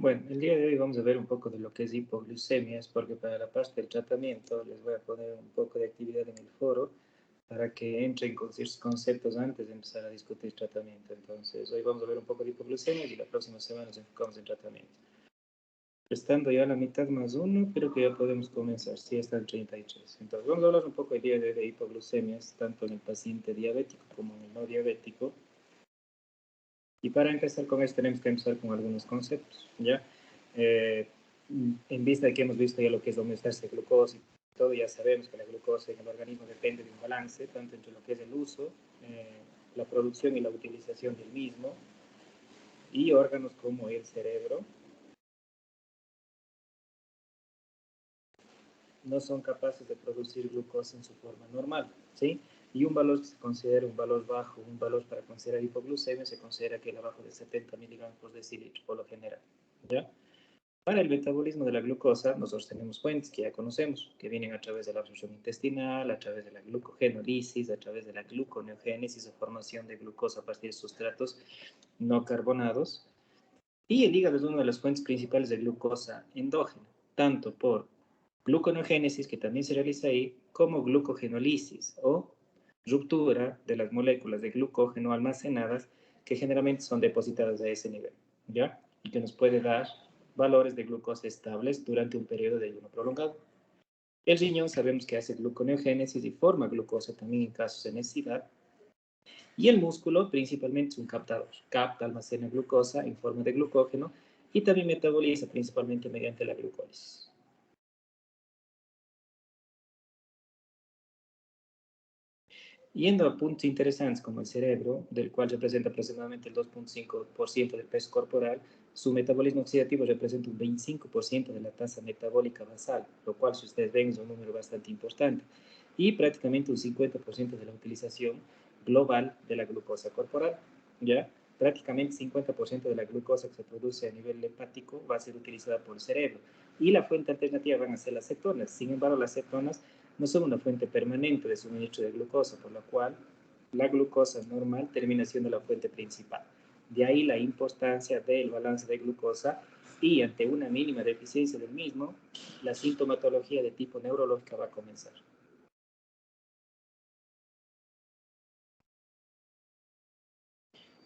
Bueno, el día de hoy vamos a ver un poco de lo que es hipoglucemias, porque para la parte del tratamiento les voy a poner un poco de actividad en el foro para que entren con ciertos conceptos antes de empezar a discutir tratamiento. Entonces, hoy vamos a ver un poco de hipoglucemias y la próxima semana nos enfocamos en tratamiento. Estando ya a la mitad más uno, creo que ya podemos comenzar, si está en 33. Entonces, vamos a hablar un poco el día de hoy de hipoglucemias, tanto en el paciente diabético como en el no diabético. Y para empezar con esto tenemos que empezar con algunos conceptos, ¿ya? En vista de que hemos visto ya lo que es la homeostasis de glucosa y todo, ya sabemos que la glucosa en el organismo depende de un balance, tanto entre lo que es el uso, la producción y la utilización del mismo, y órganos como el cerebro no son capaces de producir glucosa en su forma normal, ¿sí? Y un valor que se considera un valor bajo, un valor para considerar hipoglucemia, se considera que es abajo de 70 miligramos por decilitro, por lo general, ¿ya? Para el metabolismo de la glucosa, nosotros tenemos fuentes que ya conocemos, que vienen a través de la absorción intestinal, a través de la glucogenólisis, a través de la gluconeogénesis o formación de glucosa a partir de sustratos no carbonados. Y el hígado es una de las fuentes principales de glucosa endógena, tanto por gluconeogénesis, que también se realiza ahí, como glucogenólisis o ruptura de las moléculas de glucógeno almacenadas que generalmente son depositadas a ese nivel, ¿ya? Y que nos puede dar valores de glucosa estables durante un periodo de ayuno prolongado. El riñón sabemos que hace gluconeogénesis y forma glucosa también en casos de necesidad. Y el músculo principalmente es un captador, capta, almacena glucosa en forma de glucógeno y también metaboliza principalmente mediante la glucólisis. Yendo a puntos interesantes como el cerebro, del cual representa aproximadamente el 2,5% del peso corporal, su metabolismo oxidativo representa un 25% de la tasa metabólica basal, lo cual, si ustedes ven, es un número bastante importante, y prácticamente un 50% de la utilización global de la glucosa corporal, ¿ya? Prácticamente 50% de la glucosa que se produce a nivel hepático va a ser utilizada por el cerebro, y la fuente alternativa van a ser las cetonas. Sin embargo, las cetonas no son una fuente permanente de suministro de glucosa, por lo cual la glucosa normal termina siendo la fuente principal. De ahí la importancia del balance de glucosa y ante una mínima deficiencia del mismo, la sintomatología de tipo neurológica va a comenzar.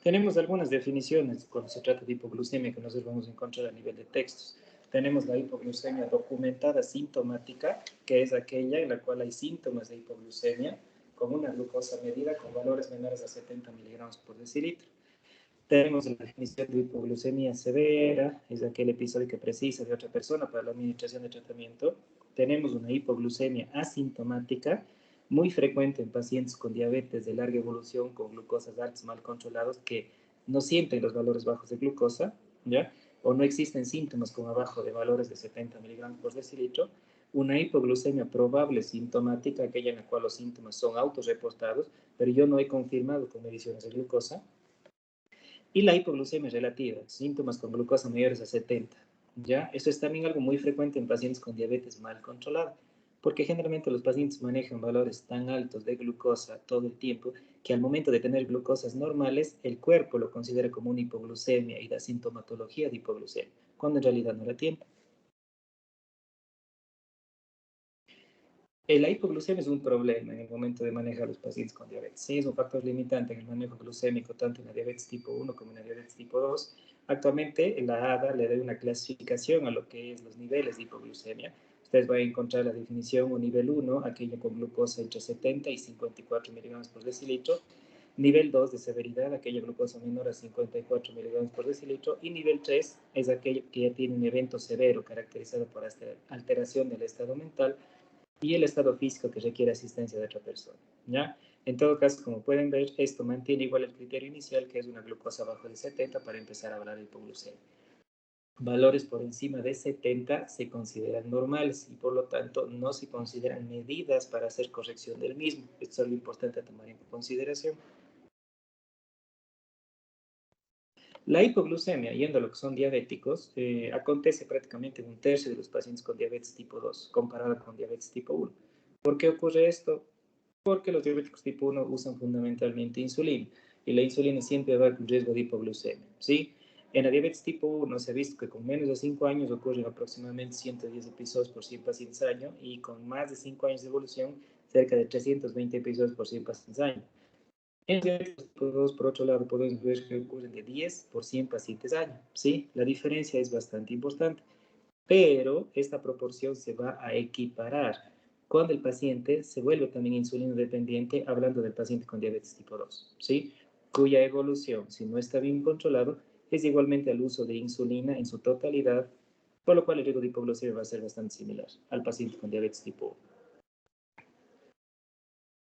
Tenemos algunas definiciones cuando se trata de hipoglucemia que nosotros vamos a encontrar a nivel de textos. Tenemos la hipoglucemia documentada sintomática, que es aquella en la cual hay síntomas de hipoglucemia con una glucosa medida con valores menores a 70 miligramos por decilitro. Tenemos la definición de hipoglucemia severa, es aquel episodio que precisa de otra persona para la administración de tratamiento. Tenemos una hipoglucemia asintomática, muy frecuente en pacientes con diabetes de larga evolución, con glucosas altas mal controlados, que no sienten los valores bajos de glucosa, ¿ya? O no existen síntomas con abajo de valores de 70 miligramos por decilitro. Una hipoglucemia probable sintomática, aquella en la cual los síntomas son autorreportados, pero yo no he confirmado con mediciones de glucosa. Y la hipoglucemia relativa, síntomas con glucosa mayores a 70. ¿Ya? Eso es también algo muy frecuente en pacientes con diabetes mal controlada, porque generalmente los pacientes manejan valores tan altos de glucosa todo el tiempo que al momento de tener glucosas normales, el cuerpo lo considera como una hipoglucemia y da sintomatología de hipoglucemia, cuando en realidad no la tiene. La hipoglucemia es un problema en el momento de manejar a los pacientes con diabetes. Sí, es un factor limitante en el manejo glucémico, tanto en la diabetes tipo 1 como en la diabetes tipo 2. Actualmente, la ADA le da una clasificación a lo que es los niveles de hipoglucemia. Ustedes van a encontrar la definición o nivel 1, aquello con glucosa entre 70 y 54 miligramos por decilitro. Nivel 2 de severidad, aquella glucosa menor a 54 miligramos por decilitro. Y nivel 3 es aquello que ya tiene un evento severo caracterizado por alteración del estado mental y el estado físico que requiere asistencia de otra persona, ¿ya? En todo caso, como pueden ver, esto mantiene igual el criterio inicial, que es una glucosa abajo de 70 para empezar a hablar de hipoglucemia. Valores por encima de 70 se consideran normales y por lo tanto no se consideran medidas para hacer corrección del mismo. Esto es lo importante a tomar en consideración. La hipoglucemia, yendo a lo que son diabéticos, acontece prácticamente en un tercio de los pacientes con diabetes tipo 2, comparado con diabetes tipo 1. ¿Por qué ocurre esto? Porque los diabéticos tipo 1 usan fundamentalmente insulina y la insulina siempre va con riesgo de hipoglucemia, ¿sí? En la diabetes tipo 1 se ha visto que con menos de 5 años ocurren aproximadamente 110 episodios por 100 pacientes al año y con más de 5 años de evolución, cerca de 320 episodios por 100 pacientes al año. En diabetes tipo 2, por otro lado, podemos ver que ocurren de 10 por 100 pacientes al año. ¿Sí? La diferencia es bastante importante, pero esta proporción se va a equiparar cuando el paciente se vuelve también insulino dependiente, hablando del paciente con diabetes tipo 2, ¿sí? Cuya evolución, si no está bien controlado, es igualmente al uso de insulina en su totalidad, por lo cual el riesgo de hipoglucemia va a ser bastante similar al paciente con diabetes tipo 1.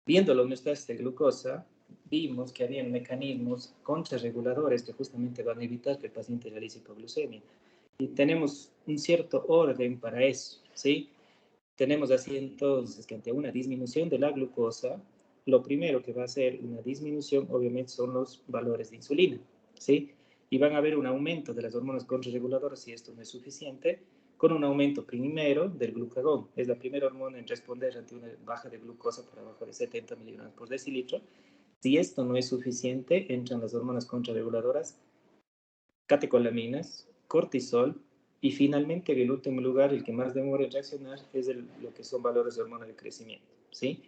Viendo la homeostasis de glucosa, vimos que había mecanismos contrarreguladores que justamente van a evitar que el paciente realice hipoglucemia. Y tenemos un cierto orden para eso, ¿sí? Tenemos así entonces que ante una disminución de la glucosa, lo primero que va a hacer una disminución obviamente son los valores de insulina, ¿sí? Y van a haber un aumento de las hormonas contrarreguladoras si esto no es suficiente, con un aumento primero del glucagón. Es la primera hormona en responder ante una baja de glucosa por abajo de 70 miligramos por decilitro. Si esto no es suficiente, entran las hormonas contrarreguladoras, catecolaminas, cortisol, y finalmente, en el último lugar, el que más demora en reaccionar es lo que son valores de hormona de crecimiento, ¿sí?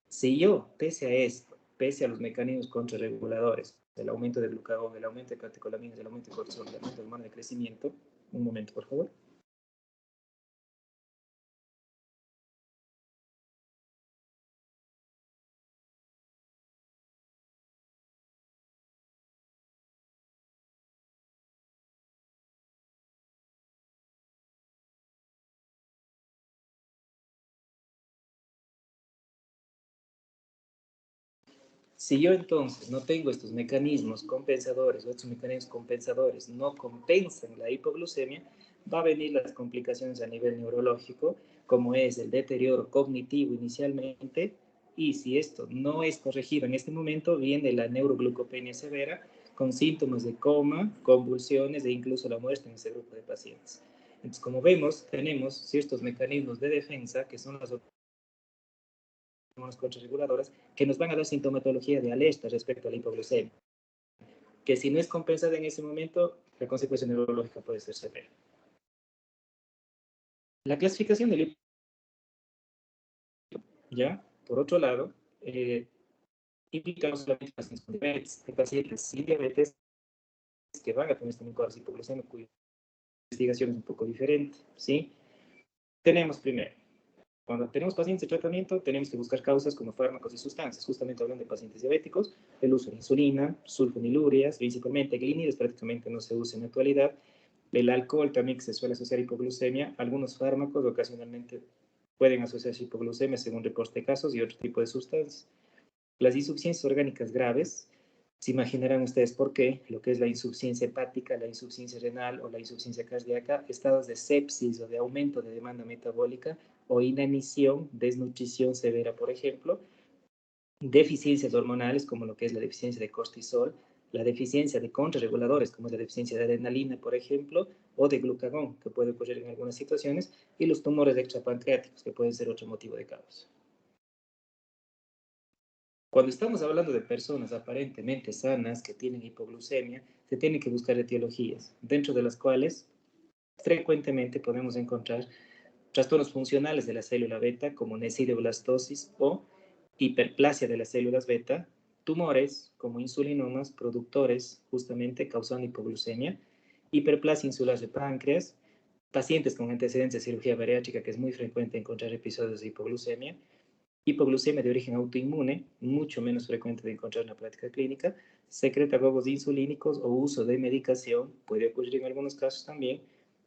Si yo, pese a esto, pese a los mecanismos contrarreguladores, el aumento de glucagón, el aumento de catecolaminas, el aumento de cortisol, el aumento de hormona de crecimiento, un momento, por favor. Si yo entonces no tengo estos mecanismos compensadores o estos mecanismos compensadores no compensan la hipoglucemia, va a venir las complicaciones a nivel neurológico, como es el deterioro cognitivo inicialmente, y si esto no es corregido en este momento, viene la neuroglucopenia severa con síntomas de coma, convulsiones e incluso la muerte en ese grupo de pacientes. Entonces, como vemos, tenemos ciertos mecanismos de defensa que son las hormonas contrarreguladoras que nos van a dar sintomatología de alerta respecto a la hipoglucemia, que si no es compensada en ese momento, la consecuencia neurológica puede ser severa. La clasificación del ya, por otro lado, implica no solamente pacientes con diabetes, hay pacientes sin diabetes que van a tener también cuadros hipoglucemia, cuya investigación es un poco diferente, ¿sí? Tenemos primero, cuando tenemos pacientes de tratamiento, tenemos que buscar causas como fármacos y sustancias. Justamente hablando de pacientes diabéticos, el uso de insulina, sulfonilurias, principalmente glinides, prácticamente no se usa en la actualidad. El alcohol también, que se suele asociar a hipoglucemia. Algunos fármacos ocasionalmente pueden asociarse a hipoglucemia según reporte de casos y otro tipo de sustancias. Las insuficiencias orgánicas graves, se imaginarán ustedes por qué, lo que es la insuficiencia hepática, la insuficiencia renal o la insuficiencia cardíaca, estados de sepsis o de aumento de demanda metabólica o inanición, desnutrición severa, por ejemplo, deficiencias hormonales como lo que es la deficiencia de cortisol, la deficiencia de contrarreguladores como es la deficiencia de adrenalina, por ejemplo, o de glucagón, que puede ocurrir en algunas situaciones, y los tumores extrapancreáticos, que pueden ser otro motivo de causa. Cuando estamos hablando de personas aparentemente sanas que tienen hipoglucemia, se tienen que buscar etiologías, dentro de las cuales frecuentemente podemos encontrar trastornos funcionales de la célula beta, como necidoblastosis o hiperplasia de las células beta, tumores como insulinomas productores justamente causando hipoglucemia, hiperplasia insular de páncreas, pacientes con antecedentes de cirugía bariátrica, que es muy frecuente encontrar episodios de hipoglucemia, hipoglucemia de origen autoinmune, mucho menos frecuente de encontrar en la práctica clínica, secretagogos insulínicos o uso de medicación, puede ocurrir en algunos casos también,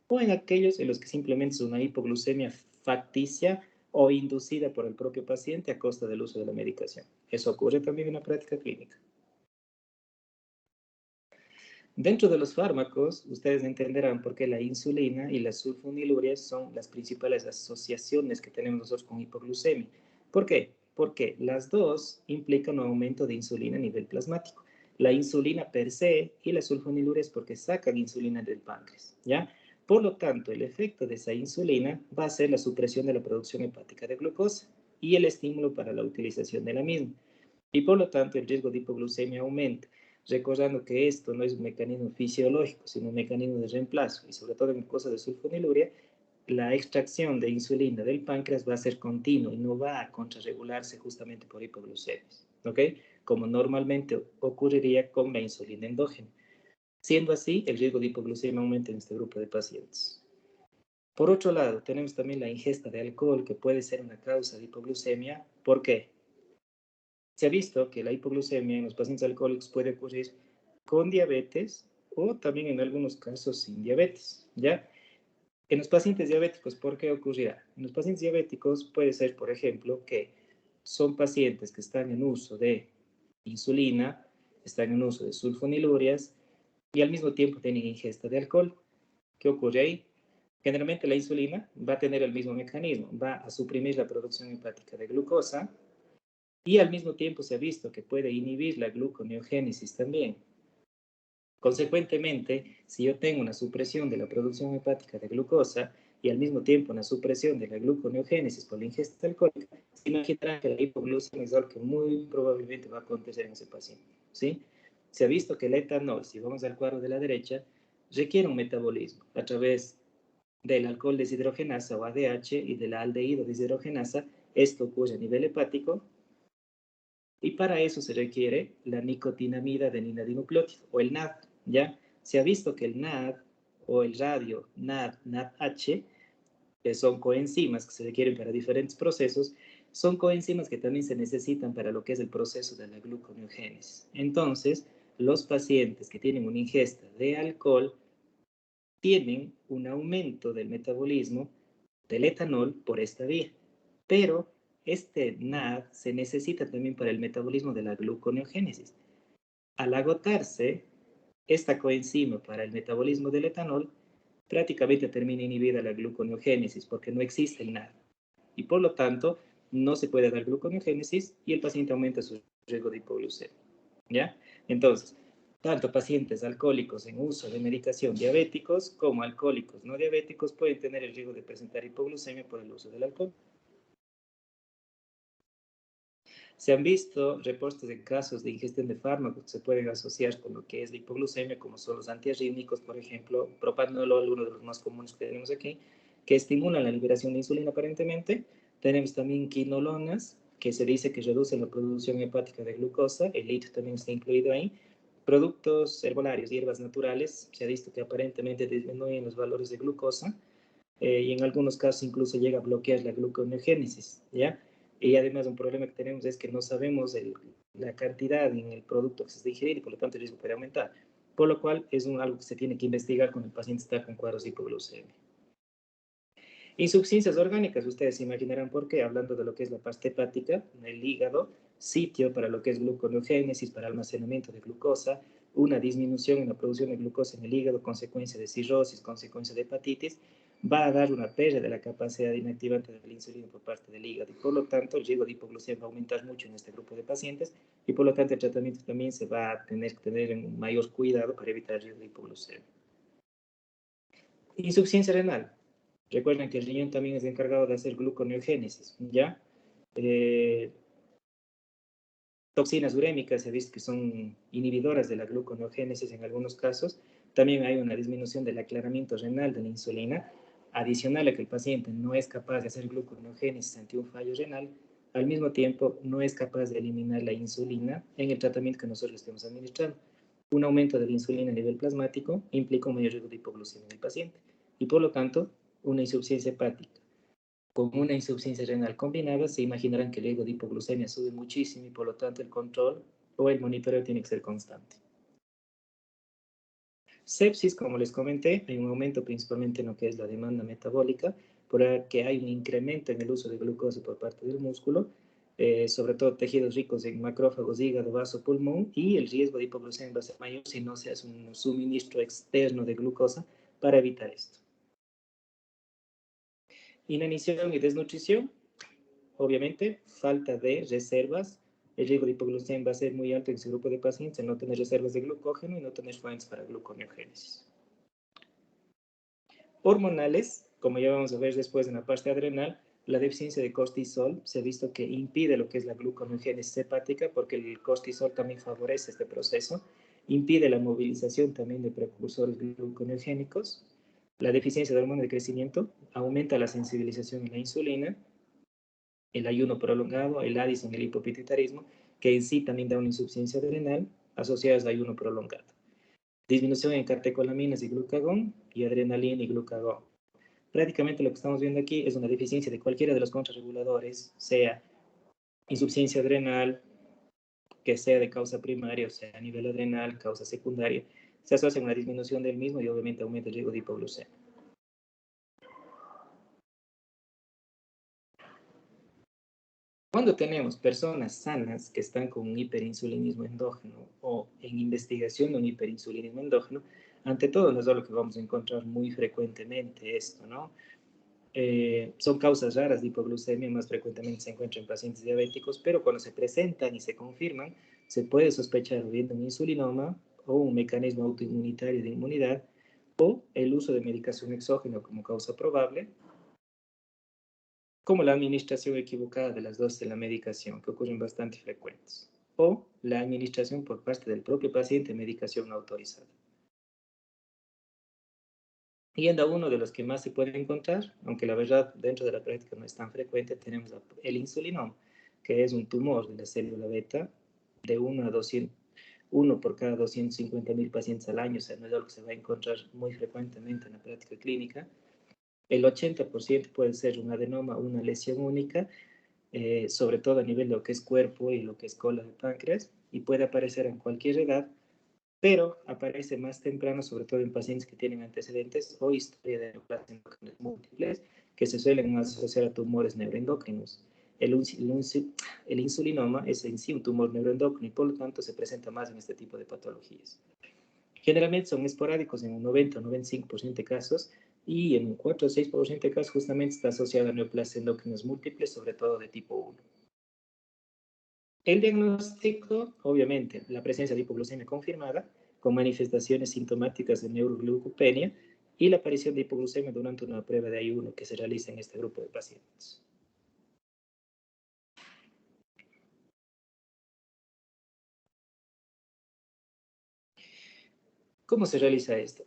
o en aquellos en los que simplemente es una hipoglucemia facticia o inducida por el propio paciente a costa del uso de la medicación. Eso ocurre también en la práctica clínica. Dentro de los fármacos, ustedes entenderán por qué la insulina y las sulfonilurias son las principales asociaciones que tenemos nosotros con hipoglucemia. ¿Por qué? Porque las dos implican un aumento de insulina a nivel plasmático. La insulina per se y las sulfonilurias porque sacan insulina del páncreas, ¿ya? Por lo tanto, el efecto de esa insulina va a ser la supresión de la producción hepática de glucosa y el estímulo para la utilización de la misma. Y por lo tanto, el riesgo de hipoglucemia aumenta. recordando que esto no es un mecanismo fisiológico, sino un mecanismo de reemplazo, y sobre todo en caso de sulfoniluria, la extracción de insulina del páncreas va a ser continua y no va a contrarregularse justamente por hipoglucemia, ¿ok? Como normalmente ocurriría con la insulina endógena. Siendo así, el riesgo de hipoglucemia aumenta en este grupo de pacientes. Por otro lado, tenemos también la ingesta de alcohol, que puede ser una causa de hipoglucemia. ¿Por qué? Se ha visto que la hipoglucemia en los pacientes alcohólicos puede ocurrir con diabetes o también en algunos casos sin diabetes, ¿ya? En los pacientes diabéticos, ¿por qué ocurrirá? En los pacientes diabéticos puede ser, por ejemplo, que son pacientes que están en uso de insulina, están en uso de sulfonilurias y al mismo tiempo tienen ingesta de alcohol. ¿Qué ocurre ahí? Generalmente la insulina va a tener el mismo mecanismo, va a suprimir la producción hepática de glucosa y al mismo tiempo se ha visto que puede inhibir la gluconeogénesis también. Consecuentemente, si yo tengo una supresión de la producción hepática de glucosa y al mismo tiempo una supresión de la gluconeogénesis por la ingesta alcohólica, se imaginarán que la hipoglucemia es algo que muy probablemente va a acontecer en ese paciente, ¿sí? Se ha visto que el etanol, si vamos al cuadro de la derecha, requiere un metabolismo a través del alcohol deshidrogenasa o ADH y de la aldehído deshidrogenasa. Esto ocurre a nivel hepático y para eso se requiere la nicotinamida adeninadinucleótido o el NAD, ¿ya? Se ha visto que el NAD o el radio NADH, que son coenzimas que se requieren para diferentes procesos, son coenzimas que también se necesitan para lo que es el proceso de la gluconeogénesis. Entonces, los pacientes que tienen una ingesta de alcohol tienen un aumento del metabolismo del etanol por esta vía, pero este NAD se necesita también para el metabolismo de la gluconeogénesis. Al agotarse esta coenzima para el metabolismo del etanol, prácticamente termina inhibida la gluconeogénesis porque no existe el NAD. Y por lo tanto, no se puede dar gluconeogénesis y el paciente aumenta su riesgo de hipoglucemia. ¿Ya? Entonces, tanto pacientes alcohólicos en uso de medicación diabéticos como alcohólicos no diabéticos pueden tener el riesgo de presentar hipoglucemia por el uso del alcohol. Se han visto reportes de casos de ingestión de fármacos que se pueden asociar con lo que es la hipoglucemia, como son los antiarrítmicos, por ejemplo, propanolol, uno de los más comunes que tenemos aquí, que estimulan la liberación de insulina aparentemente. Tenemos también quinolonas, que se dice que reducen la producción hepática de glucosa, el litio también está incluido ahí. Productos herbolarios, hierbas naturales, se ha visto que aparentemente disminuyen los valores de glucosa y en algunos casos incluso llega a bloquear la gluconeogénesis, ¿ya? Y además un problema que tenemos es que no sabemos la cantidad en el producto que se está ingiriendo y por lo tanto el riesgo puede aumentar. Por lo cual es algo que se tiene que investigar cuando el paciente está con cuadros de hipoglucemia. Insuficiencias orgánicas, ustedes se imaginarán por qué, hablando de lo que es la pasta hepática, el hígado, sitio para lo que es gluconeogénesis, para almacenamiento de glucosa, una disminución en la producción de glucosa en el hígado, consecuencia de cirrosis, consecuencia de hepatitis, va a dar una pérdida de la capacidad inactivante de la insulina por parte del hígado y por lo tanto el riesgo de hipoglucemia va a aumentar mucho en este grupo de pacientes y por lo tanto el tratamiento también se va a tener que tener un mayor cuidado para evitar el riesgo de hipoglucemia. Insuficiencia renal. Recuerden que el riñón también es encargado de hacer gluconeogénesis, ¿ya? Toxinas urémicas se ha visto que son inhibidoras de la gluconeogénesis en algunos casos. También hay una disminución del aclaramiento renal de la insulina, adicional a que el paciente no es capaz de hacer gluconeogénesis ante un fallo renal, al mismo tiempo no es capaz de eliminar la insulina en el tratamiento que nosotros estemos administrando. Un aumento de la insulina a nivel plasmático implica un mayor riesgo de hipoglucemia en el paciente y por lo tanto una insuficiencia hepática con una insuficiencia renal combinada, se imaginarán que el riesgo de hipoglucemia sube muchísimo y por lo tanto el control o el monitoreo tiene que ser constante. Sepsis, como les comenté, hay un aumento principalmente en lo que es la demanda metabólica, porque hay un incremento en el uso de glucosa por parte del músculo, sobre todo tejidos ricos en macrófagos, hígado, vaso, pulmón, y el riesgo de hipoglucemia va a ser mayor si no se hace un suministro externo de glucosa para evitar esto. Inanición y desnutrición, obviamente, falta de reservas. El riesgo de hipoglucemia va a ser muy alto en ese grupo de pacientes, no tener reservas de glucógeno y no tener fuentes para gluconeogénesis. Hormonales, como ya vamos a ver después en la parte adrenal, la deficiencia de cortisol se ha visto que impide lo que es la gluconeogénesis hepática porque el cortisol también favorece este proceso. impide la movilización también de precursores gluconeogénicos, la deficiencia de hormona de crecimiento, aumenta la sensibilización a la insulina, el ayuno prolongado, el Addison, el hipopituitarismo, que en sí también da una insuficiencia adrenal asociada al ayuno prolongado. Disminución en catecolaminas y glucagón y adrenalina y glucagón. Prácticamente lo que estamos viendo aquí es una deficiencia de cualquiera de los contrarreguladores, sea insuficiencia adrenal, que sea de causa primaria, o sea, a nivel adrenal, causa secundaria, se asocia con una disminución del mismo y obviamente aumenta el riesgo de hipoglucemia. Cuando tenemos personas sanas que están con un hiperinsulinismo endógeno o en investigación de un hiperinsulinismo endógeno, ante todo no es lo que vamos a encontrar muy frecuentemente esto, ¿no? Son causas raras de hipoglucemia, más frecuentemente se encuentran en pacientes diabéticos, pero cuando se presentan y se confirman, se puede sospechar o bien de un insulinoma o un mecanismo autoinmunitario de inmunidad o el uso de medicación exógena como causa probable, como la administración equivocada de las dosis de la medicación, que ocurren bastante frecuentes, o la administración por parte del propio paciente de medicación no autorizada. Yendo a uno de los que más se puede encontrar, aunque la verdad dentro de la práctica no es tan frecuente, tenemos el insulinoma, que es un tumor de la célula beta de 1 a 200, 1 por cada 250.000 pacientes al año, o sea, no es algo que se va a encontrar muy frecuentemente en la práctica clínica. El 80% puede ser un adenoma, una lesión única, sobre todo a nivel de lo que es cuerpo y lo que es cola de páncreas, y puede aparecer en cualquier edad, pero aparece más temprano, sobre todo en pacientes que tienen antecedentes o historia de neoplasias endócrinas múltiples, que se suelen asociar a tumores neuroendocrinos. El insulinoma es en sí un tumor neuroendocrino y por lo tanto se presenta más en este tipo de patologías. Generalmente son esporádicos en un 90 o 95% de casos y en un 4 o 6% de casos justamente está asociado a neoplasias endócrinas múltiples, sobre todo de tipo 1. El diagnóstico, obviamente, la presencia de hipoglucemia confirmada, con manifestaciones sintomáticas de neuroglucopenia y la aparición de hipoglucemia durante una prueba de ayuno que se realiza en este grupo de pacientes. ¿Cómo se realiza esto?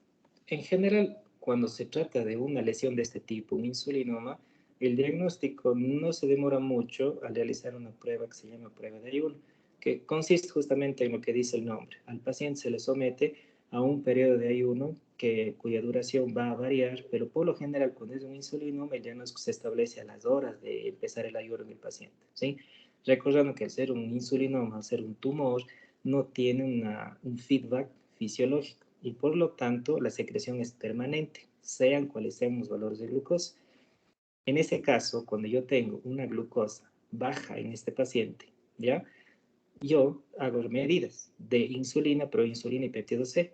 En general, cuando se trata de una lesión de este tipo, un insulinoma, el diagnóstico no se demora mucho al realizar una prueba que se llama prueba de ayuno, que consiste justamente en lo que dice el nombre. Al paciente se le somete a un periodo de ayuno cuya duración va a variar, pero por lo general cuando es un insulinoma el diagnóstico se establece a las horas de empezar el ayuno en el paciente, ¿sí? Recordando que al ser un insulinoma, al ser un tumor, no tiene un feedback fisiológico y por lo tanto la secreción es permanente, sean cuales sean los valores de glucosa. En ese caso, cuando yo tengo una glucosa baja en este paciente, ¿ya? Yo hago medidas de insulina, proinsulina y péptido C,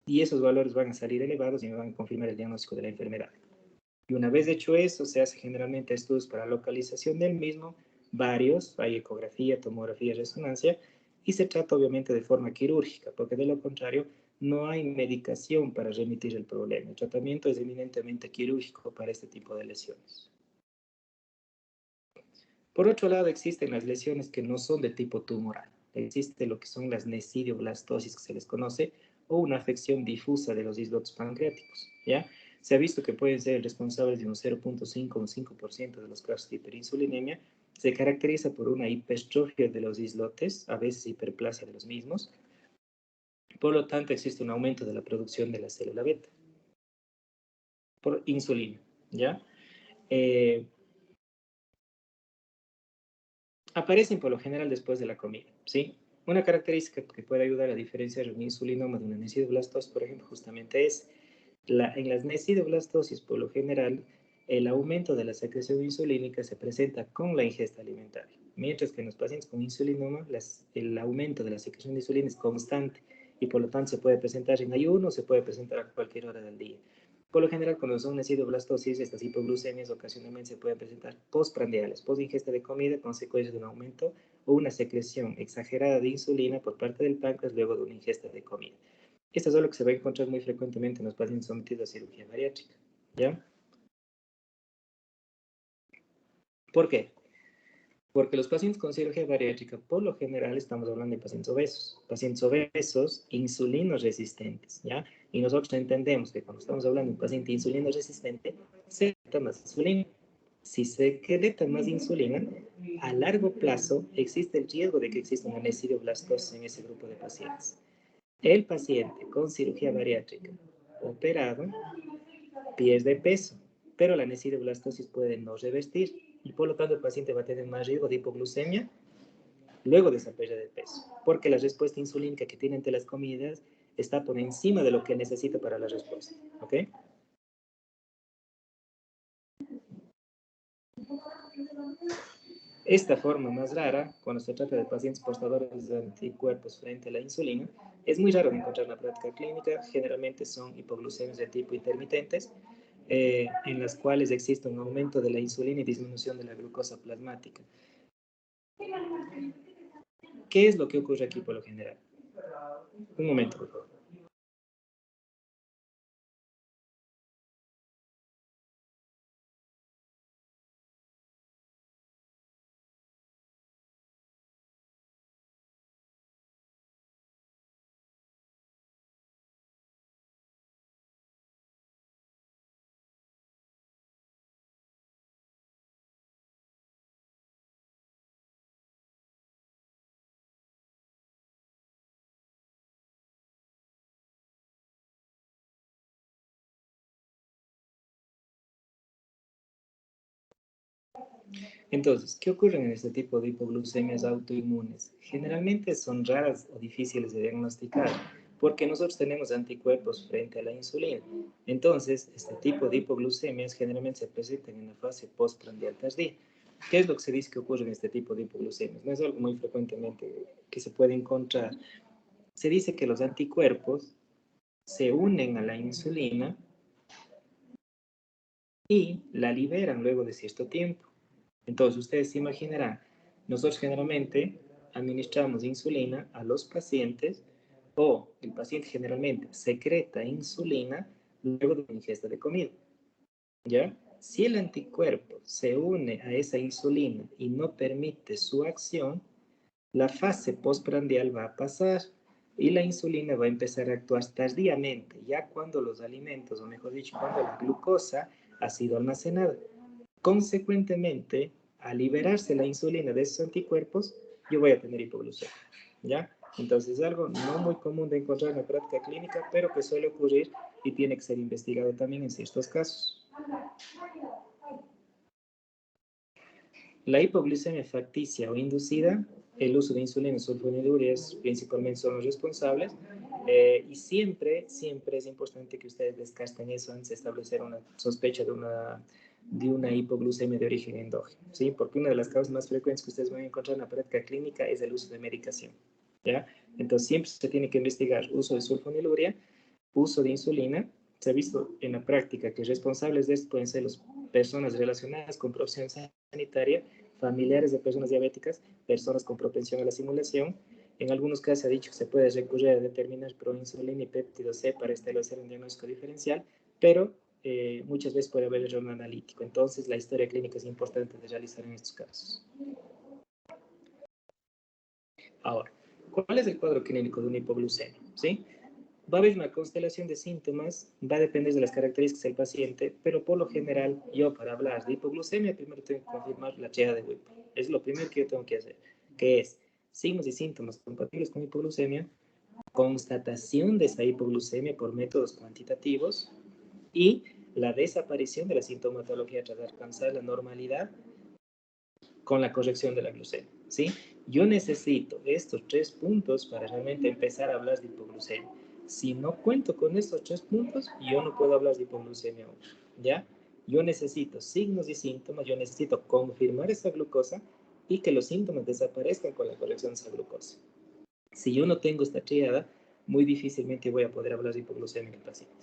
y esos valores van a salir elevados y me van a confirmar el diagnóstico de la enfermedad. Y una vez hecho eso, se hace generalmente estudios para localización del mismo, varios, hay ecografía, tomografía, resonancia, y se trata obviamente de forma quirúrgica, porque de lo contrario no hay medicación para remitir el problema. El tratamiento es eminentemente quirúrgico para este tipo de lesiones. Por otro lado, existen las lesiones que no son de tipo tumoral. Existe lo que son las necidioblastosis, que se les conoce, o una afección difusa de los islotes pancreáticos, ¿ya? Se ha visto que pueden ser responsables de un 0.5 o un 5% de los casos de hiperinsulinemia. Se caracteriza por una hipertrofia de los islotes, a veces hiperplasia de los mismos. Por lo tanto, existe un aumento de la producción de la célula beta por insulina, ¿ya? Aparecen por lo general después de la comida, ¿sí? Una característica que puede ayudar a diferenciar un insulinoma de una necidoblastosis, por ejemplo, justamente es en las necidoblastosis, por lo general, el aumento de la secreción insulínica se presenta con la ingesta alimentaria, mientras que en los pacientes con insulinoma el aumento de la secreción de insulina es constante y por lo tanto se puede presentar en ayuno o se puede presentar a cualquier hora del día. Por lo general, cuando son necidoblastosis, estas hipoglucemias ocasionalmente se pueden presentar postprandiales, post ingesta de comida, consecuencia de un aumento o una secreción exagerada de insulina por parte del páncreas luego de una ingesta de comida. Esto es algo que se va a encontrar muy frecuentemente en los pacientes sometidos a cirugía bariátrica, ¿ya? ¿Por qué? Porque los pacientes con cirugía bariátrica, por lo general, estamos hablando de pacientes obesos, insulinos resistentes, ¿ya? Y nosotros entendemos que cuando estamos hablando de un paciente insulino resistente, se secreta más insulina. Si se secreta más insulina, a largo plazo existe el riesgo de que exista una necidioblastosis en ese grupo de pacientes. El paciente con cirugía bariátrica operado pierde peso, pero la necidioblastosis puede no revertir y por lo tanto el paciente va a tener más riesgo de hipoglucemia luego de esa pérdida de peso, porque la respuesta insulínica que tiene ante las comidas está por encima de lo que necesita para la respuesta, ¿ok? Esta forma más rara, cuando se trata de pacientes portadores de anticuerpos frente a la insulina, es muy raro de encontrar en la práctica clínica. Generalmente son hipoglucemias de tipo intermitentes, en las cuales existe un aumento de la insulina y disminución de la glucosa plasmática. ¿Qué es lo que ocurre aquí por lo general? Un momento, por favor. Entonces, ¿qué ocurre en este tipo de hipoglucemias autoinmunes? Generalmente son raras o difíciles de diagnosticar porque nosotros tenemos anticuerpos frente a la insulina. Entonces, este tipo de hipoglucemias generalmente se presentan en la fase postprandial tardía. ¿Qué es lo que se dice que ocurre en este tipo de hipoglucemias? No es algo muy frecuentemente que se puede encontrar. Se dice que los anticuerpos se unen a la insulina y la liberan luego de cierto tiempo. Entonces, ustedes se imaginarán, nosotros generalmente administramos insulina a los pacientes o el paciente generalmente secreta insulina luego de la ingesta de comida. ¿Ya? Si el anticuerpo se une a esa insulina y no permite su acción, la fase postprandial va a pasar y la insulina va a empezar a actuar tardíamente, ya cuando los alimentos, o mejor dicho, cuando la glucosa ha sido almacenada. Consecuentemente, al liberarse la insulina de esos anticuerpos, yo voy a tener hipoglucemia, ¿ya? Entonces es algo no muy común de encontrar en la práctica clínica, pero que suele ocurrir y tiene que ser investigado también en ciertos casos. La hipoglucemia facticia o inducida, el uso de insulina y sulfonilureas principalmente son los responsables, y siempre es importante que ustedes descarten eso antes de establecer una sospecha de una hipoglucemia de origen endógeno, ¿sí? Porque una de las causas más frecuentes que ustedes van a encontrar en la práctica clínica es el uso de medicación, ¿ya? Entonces siempre se tiene que investigar uso de sulfonilurea, uso de insulina. Se ha visto en la práctica que responsables de esto pueden ser las personas relacionadas con profesión sanitaria, familiares de personas diabéticas, personas con propensión a la simulación. En algunos casos se ha dicho que se puede recurrir a determinar proinsulina y péptido C para establecer un diagnóstico diferencial, pero muchas veces puede haber error analítico. Entonces, la historia clínica es importante de realizar en estos casos. Ahora, ¿cuál es el cuadro clínico de una hipoglucemia? ¿Sí? Va a haber una constelación de síntomas, va a depender de las características del paciente, pero por lo general, yo para hablar de hipoglucemia, primero tengo que confirmar la tríada de Whipple. Es lo primero que yo tengo que hacer, que es signos y síntomas compatibles con hipoglucemia, constatación de esa hipoglucemia por métodos cuantitativos y la desaparición de la sintomatología tras alcanzar la normalidad con la corrección de la glucemia, ¿sí? Yo necesito estos 3 puntos para realmente empezar a hablar de hipoglucemia. Si no cuento con estos 3 puntos, yo no puedo hablar de hipoglucemia aún, ¿ya? Yo necesito signos y síntomas, yo necesito confirmar esa glucosa y que los síntomas desaparezcan con la corrección de esa glucosa. Si yo no tengo esta tríada, muy difícilmente voy a poder hablar de hipoglucemia en el paciente.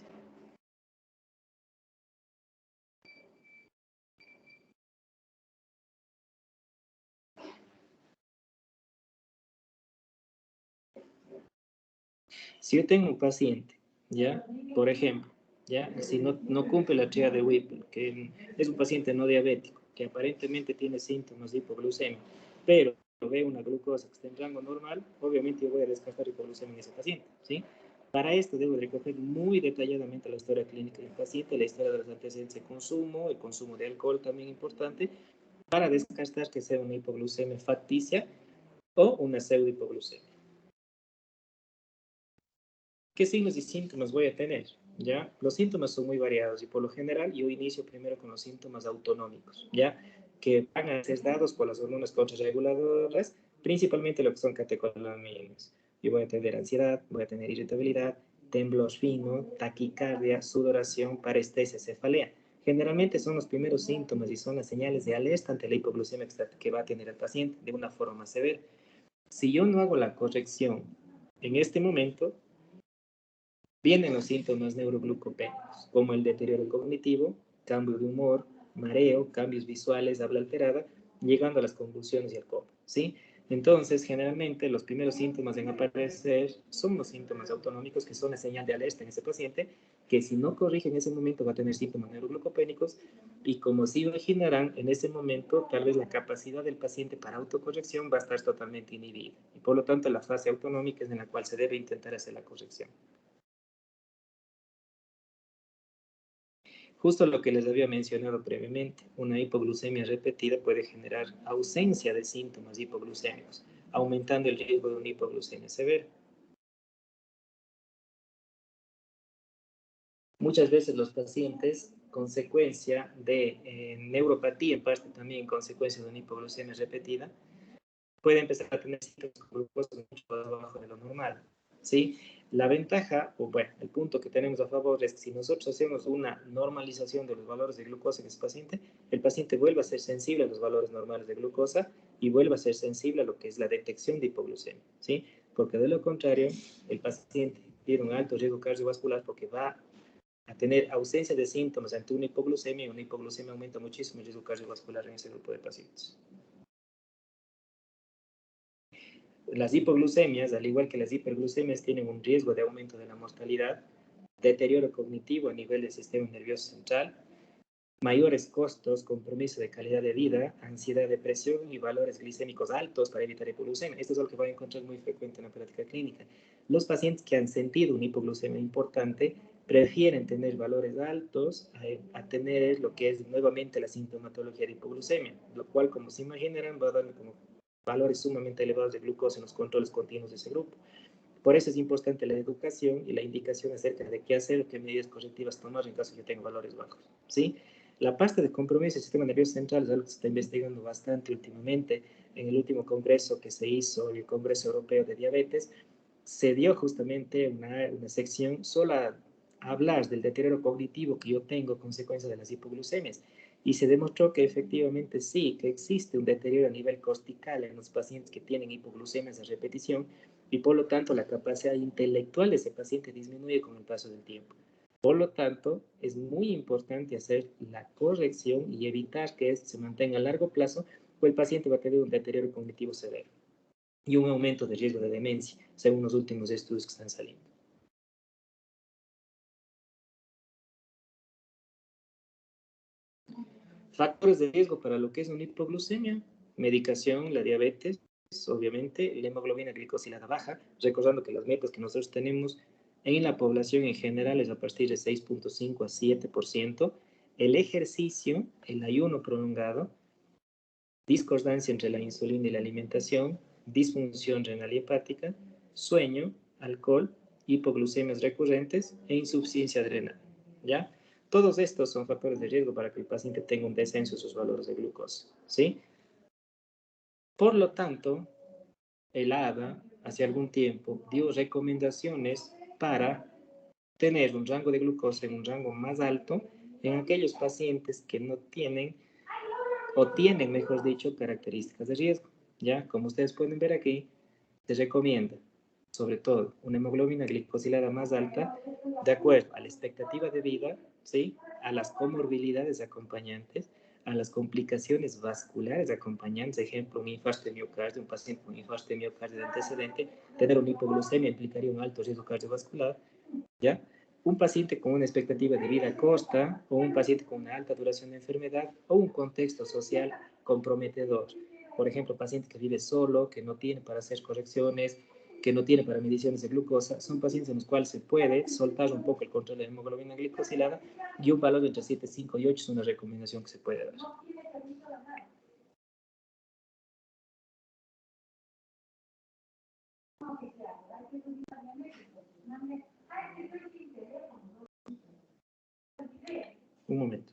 Si yo tengo un paciente, ¿ya? Por ejemplo, ¿ya? Si no cumple la tríada de Whipple, que es un paciente no diabético, que aparentemente tiene síntomas de hipoglucemia, pero ve una glucosa que está en rango normal, obviamente yo voy a descartar hipoglucemia en ese paciente, ¿sí? Para esto debo recoger muy detalladamente la historia clínica del paciente, la historia de los antecedentes de consumo, el consumo de alcohol también importante, para descartar que sea una hipoglucemia facticia o una pseudohipoglucemia. ¿Qué signos y síntomas voy a tener? ¿Ya? Los síntomas son muy variados y por lo general yo inicio primero con los síntomas autonómicos, ¿ya? Que van a ser dados por las hormonas contrarreguladoras, principalmente lo que son catecolaminas. Yo voy a tener ansiedad, voy a tener irritabilidad, temblor fino, taquicardia, sudoración, parestesia, cefalea. Generalmente son los primeros síntomas y son las señales de alerta ante la hipoglucemia que va a tener el paciente de una forma más severa. Si yo no hago la corrección en este momento, vienen los síntomas neuroglucopénicos, como el deterioro cognitivo, cambio de humor, mareo, cambios visuales, habla alterada, llegando a las convulsiones y el coma, ¿sí? Entonces, generalmente, los primeros síntomas en aparecer son los síntomas autonómicos, que son la señal de alerta en ese paciente, que si no corrige en ese momento va a tener síntomas neuroglucopénicos, y como se imaginarán, en ese momento, tal vez la capacidad del paciente para autocorrección va a estar totalmente inhibida, y por lo tanto, la fase autonómica es en la cual se debe intentar hacer la corrección. Justo lo que les había mencionado previamente, una hipoglucemia repetida puede generar ausencia de síntomas hipoglucémicos, aumentando el riesgo de una hipoglucemia severa. Muchas veces los pacientes, consecuencia de neuropatía, en parte también consecuencia de una hipoglucemia repetida, puede empezar a tener síntomas glucosos mucho más abajo de lo normal, ¿sí? La ventaja, o bueno, el punto que tenemos a favor es que si nosotros hacemos una normalización de los valores de glucosa en ese paciente, el paciente vuelve a ser sensible a los valores normales de glucosa y vuelve a ser sensible a lo que es la detección de hipoglucemia, ¿sí? Porque de lo contrario, el paciente tiene un alto riesgo cardiovascular porque va a tener ausencia de síntomas ante una hipoglucemia, y una hipoglucemia aumenta muchísimo el riesgo cardiovascular en ese grupo de pacientes. Las hipoglucemias, al igual que las hiperglucemias, tienen un riesgo de aumento de la mortalidad, deterioro cognitivo a nivel del sistema nervioso central, mayores costos, compromiso de calidad de vida, ansiedad, depresión y valores glicémicos altos para evitar hipoglucemia. Esto es lo que voy a encontrar muy frecuente en la práctica clínica. Los pacientes que han sentido una hipoglucemia importante prefieren tener valores altos a tener lo que es nuevamente la sintomatología de hipoglucemia, lo cual, como se imaginarán, va a darme como valores sumamente elevados de glucosa en los controles continuos de ese grupo. Por eso es importante la educación y la indicación acerca de qué hacer o qué medidas correctivas tomar en caso de que tenga valores bajos, ¿sí? La parte de compromiso del sistema nervioso central es algo que se está investigando bastante últimamente. En el último congreso que se hizo, el Congreso Europeo de Diabetes, se dio justamente una sección solo a hablar del deterioro cognitivo que yo tengo a consecuencia de las hipoglucemias. Y se demostró que efectivamente sí, que existe un deterioro a nivel cortical en los pacientes que tienen hipoglucemias a repetición y por lo tanto la capacidad intelectual de ese paciente disminuye con el paso del tiempo. Por lo tanto, es muy importante hacer la corrección y evitar que esto se mantenga a largo plazo o el paciente va a tener un deterioro cognitivo severo y un aumento de riesgo de demencia, según los últimos estudios que están saliendo. Factores de riesgo para lo que es una hipoglucemia, medicación, la diabetes, obviamente, la hemoglobina glicosilada baja, recordando que las metas que nosotros tenemos en la población en general es a partir de 6.5 a 7%, el ejercicio, el ayuno prolongado, discordancia entre la insulina y la alimentación, disfunción renal y hepática, sueño, alcohol, hipoglucemias recurrentes e insuficiencia adrenal, ¿ya? Todos estos son factores de riesgo para que el paciente tenga un descenso de sus valores de glucosa, ¿sí? Por lo tanto, el ADA, hace algún tiempo, dio recomendaciones para tener un rango de glucosa en un rango más alto en aquellos pacientes que no tienen o tienen, mejor dicho, características de riesgo. Ya, como ustedes pueden ver aquí, se recomienda, sobre todo, una hemoglobina glicosilada más alta, de acuerdo a la expectativa de vida, ¿sí? A las comorbilidades acompañantes, a las complicaciones vasculares acompañantes, ejemplo, un infarto de miocardio, un paciente con infarto de miocardio de antecedente, tener una hipoglucemia implicaría un alto riesgo cardiovascular, ¿ya? un paciente con una expectativa de vida corta o un paciente con una alta duración de enfermedad o un contexto social comprometedor. Por ejemplo, paciente que vive solo, que no tiene para hacer correcciones, que no tiene para mediciones de glucosa, son pacientes en los cuales se puede soltar un poco el control de la hemoglobina glicosilada y un valor entre 7, 5 y 8 es una recomendación que se puede dar. Un momento.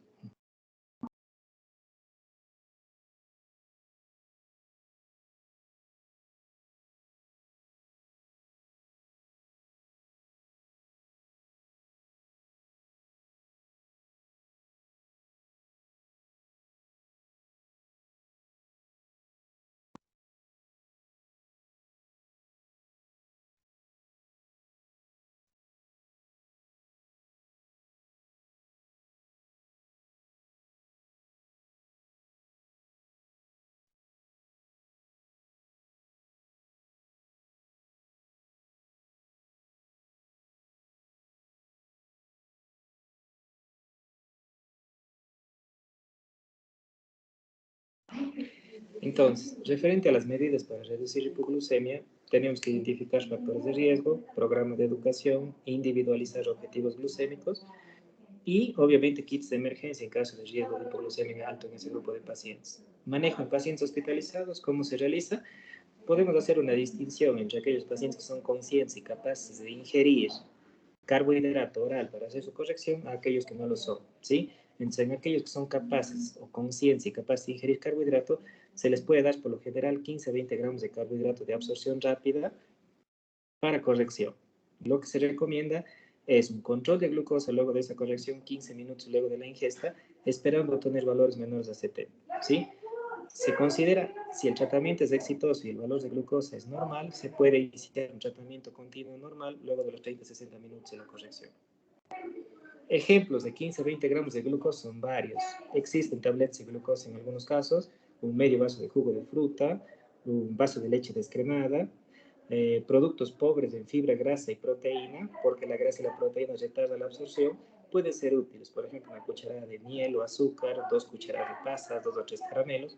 Entonces, referente a las medidas para reducir hipoglucemia, tenemos que identificar factores de riesgo, programa de educación, individualizar objetivos glucémicos y, obviamente, kits de emergencia en caso de riesgo de hipoglucemia alto en ese grupo de pacientes. Manejo en pacientes hospitalizados, ¿cómo se realiza? Podemos hacer una distinción entre aquellos pacientes que son conscientes y capaces de ingerir carbohidrato oral para hacer su corrección a aquellos que no lo son, ¿sí? Entonces, en aquellos que son capaces o conciencia y capaces de ingerir carbohidrato, se les puede dar por lo general 15 a 20 gramos de carbohidrato de absorción rápida para corrección. Lo que se recomienda es un control de glucosa luego de esa corrección, 15 minutos luego de la ingesta, esperando tener valores menores a 70, ¿sí? Se considera, si el tratamiento es exitoso y el valor de glucosa es normal, se puede iniciar un tratamiento continuo normal luego de los 30 a 60 minutos de la corrección. Ejemplos de 15 a 20 gramos de glucosa son varios. Existen tabletas de glucosa en algunos casos, un medio vaso de jugo de fruta, un vaso de leche descremada, productos pobres en fibra, grasa y proteína, porque la grasa y la proteína retardan la absorción, pueden ser útiles. Por ejemplo, una cucharada de miel o azúcar, 2 cucharadas de pasas, 2 o 3 caramelos,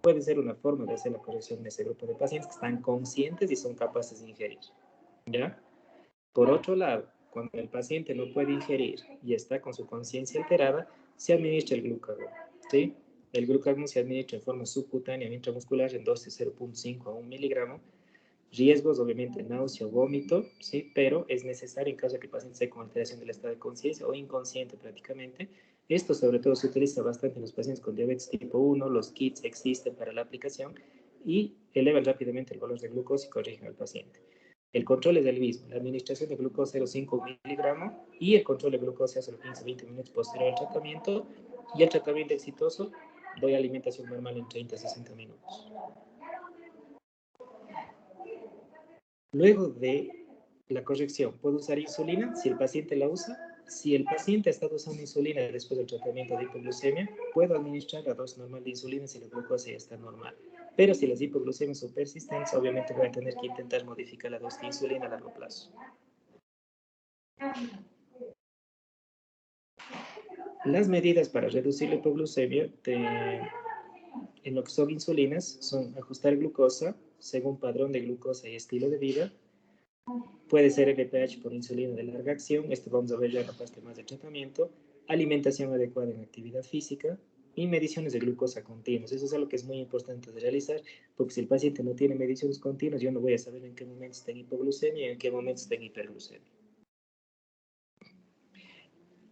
puede ser una forma de hacer la corrección de ese grupo de pacientes que están conscientes y son capaces de ingerir. ¿Ya? Por otro lado, cuando el paciente no puede ingerir y está con su conciencia alterada, se administra el glucagón, ¿sí? El glucagón se administra en forma subcutánea intramuscular en dosis 0.5 a 1 miligramo. Riesgos, obviamente, náusea o vómito, ¿sí? Pero es necesario en caso de que el paciente esté con alteración del estado de conciencia o inconsciente prácticamente. Esto sobre todo se utiliza bastante en los pacientes con diabetes tipo 1, los kits existen para la aplicación y elevan rápidamente el valor de glucosa y corrigen al paciente. El control es el mismo, la administración de glucosa 0,5 miligramos y el control de glucosa hace los 15-20 minutos posterior al tratamiento y el tratamiento exitoso doy alimentación normal en 30 a 60 minutos. Luego de la corrección, ¿puedo usar insulina? Si el paciente la usa. Si el paciente ha estado usando insulina después del tratamiento de hipoglucemia, puedo administrar la dosis normal de insulina si la glucosa ya está normal. Pero si las hipoglucemias son persistentes, obviamente voy a tener que intentar modificar la dosis de insulina a largo plazo. Las medidas para reducir la hipoglucemia en lo que son insulinas son ajustar glucosa según padrón de glucosa y estilo de vida. Puede ser LPH por insulina de larga acción, esto vamos a ver ya en la parte más de tratamiento, alimentación adecuada en actividad física y mediciones de glucosa continuas. Eso es algo que es muy importante de realizar, porque si el paciente no tiene mediciones continuas, yo no voy a saber en qué momento está en hipoglucemia y en qué momento está en hiperglucemia.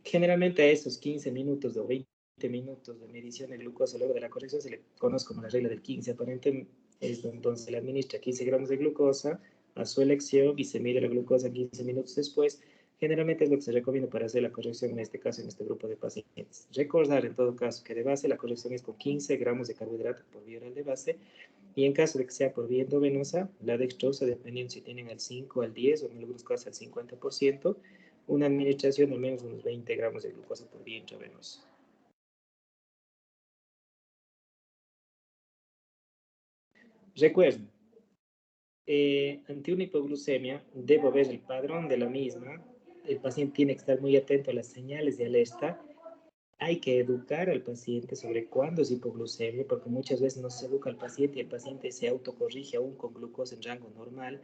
Generalmente a esos 15 minutos o 20 minutos de medición de glucosa luego de la corrección se le conoce como la regla del 15. Aparentemente, entonces se le administra 15 gramos de glucosa a su elección y se mide la glucosa 15 minutos después. Generalmente es lo que se recomienda para hacer la corrección, en este caso, en este grupo de pacientes. Recordar, en todo caso, que de base la corrección es con 15 gramos de carbohidrato por vía oral de base, y en caso de que sea por vía endovenosa, la dextrosa, dependiendo si tienen al 5, al 10 o en algunos casos al 50%, una administración de al menos unos 20 gramos de glucosa por vía intravenosa. Recuerden, ante una hipoglucemia, debo ver el padrón de la misma el paciente tiene que estar muy atento a las señales de alerta. Hay que educar al paciente sobre cuándo es hipoglucemia, porque muchas veces no se educa al paciente y el paciente se autocorrige aún con glucosa en rango normal.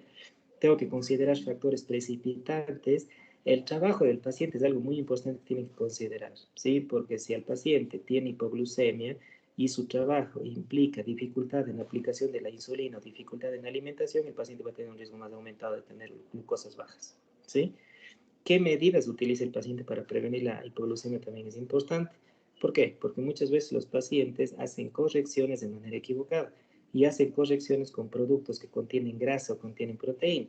Tengo que considerar factores precipitantes. El trabajo del paciente es algo muy importante que tienen que considerar, ¿sí? Porque si el paciente tiene hipoglucemia y su trabajo implica dificultad en la aplicación de la insulina o dificultad en la alimentación, el paciente va a tener un riesgo más aumentado de tener glucosas bajas, ¿sí? ¿Qué medidas utiliza el paciente para prevenir la hipoglucemia? También es importante. ¿Por qué? Porque muchas veces los pacientes hacen correcciones de manera equivocada y hacen correcciones con productos que contienen grasa o contienen proteína.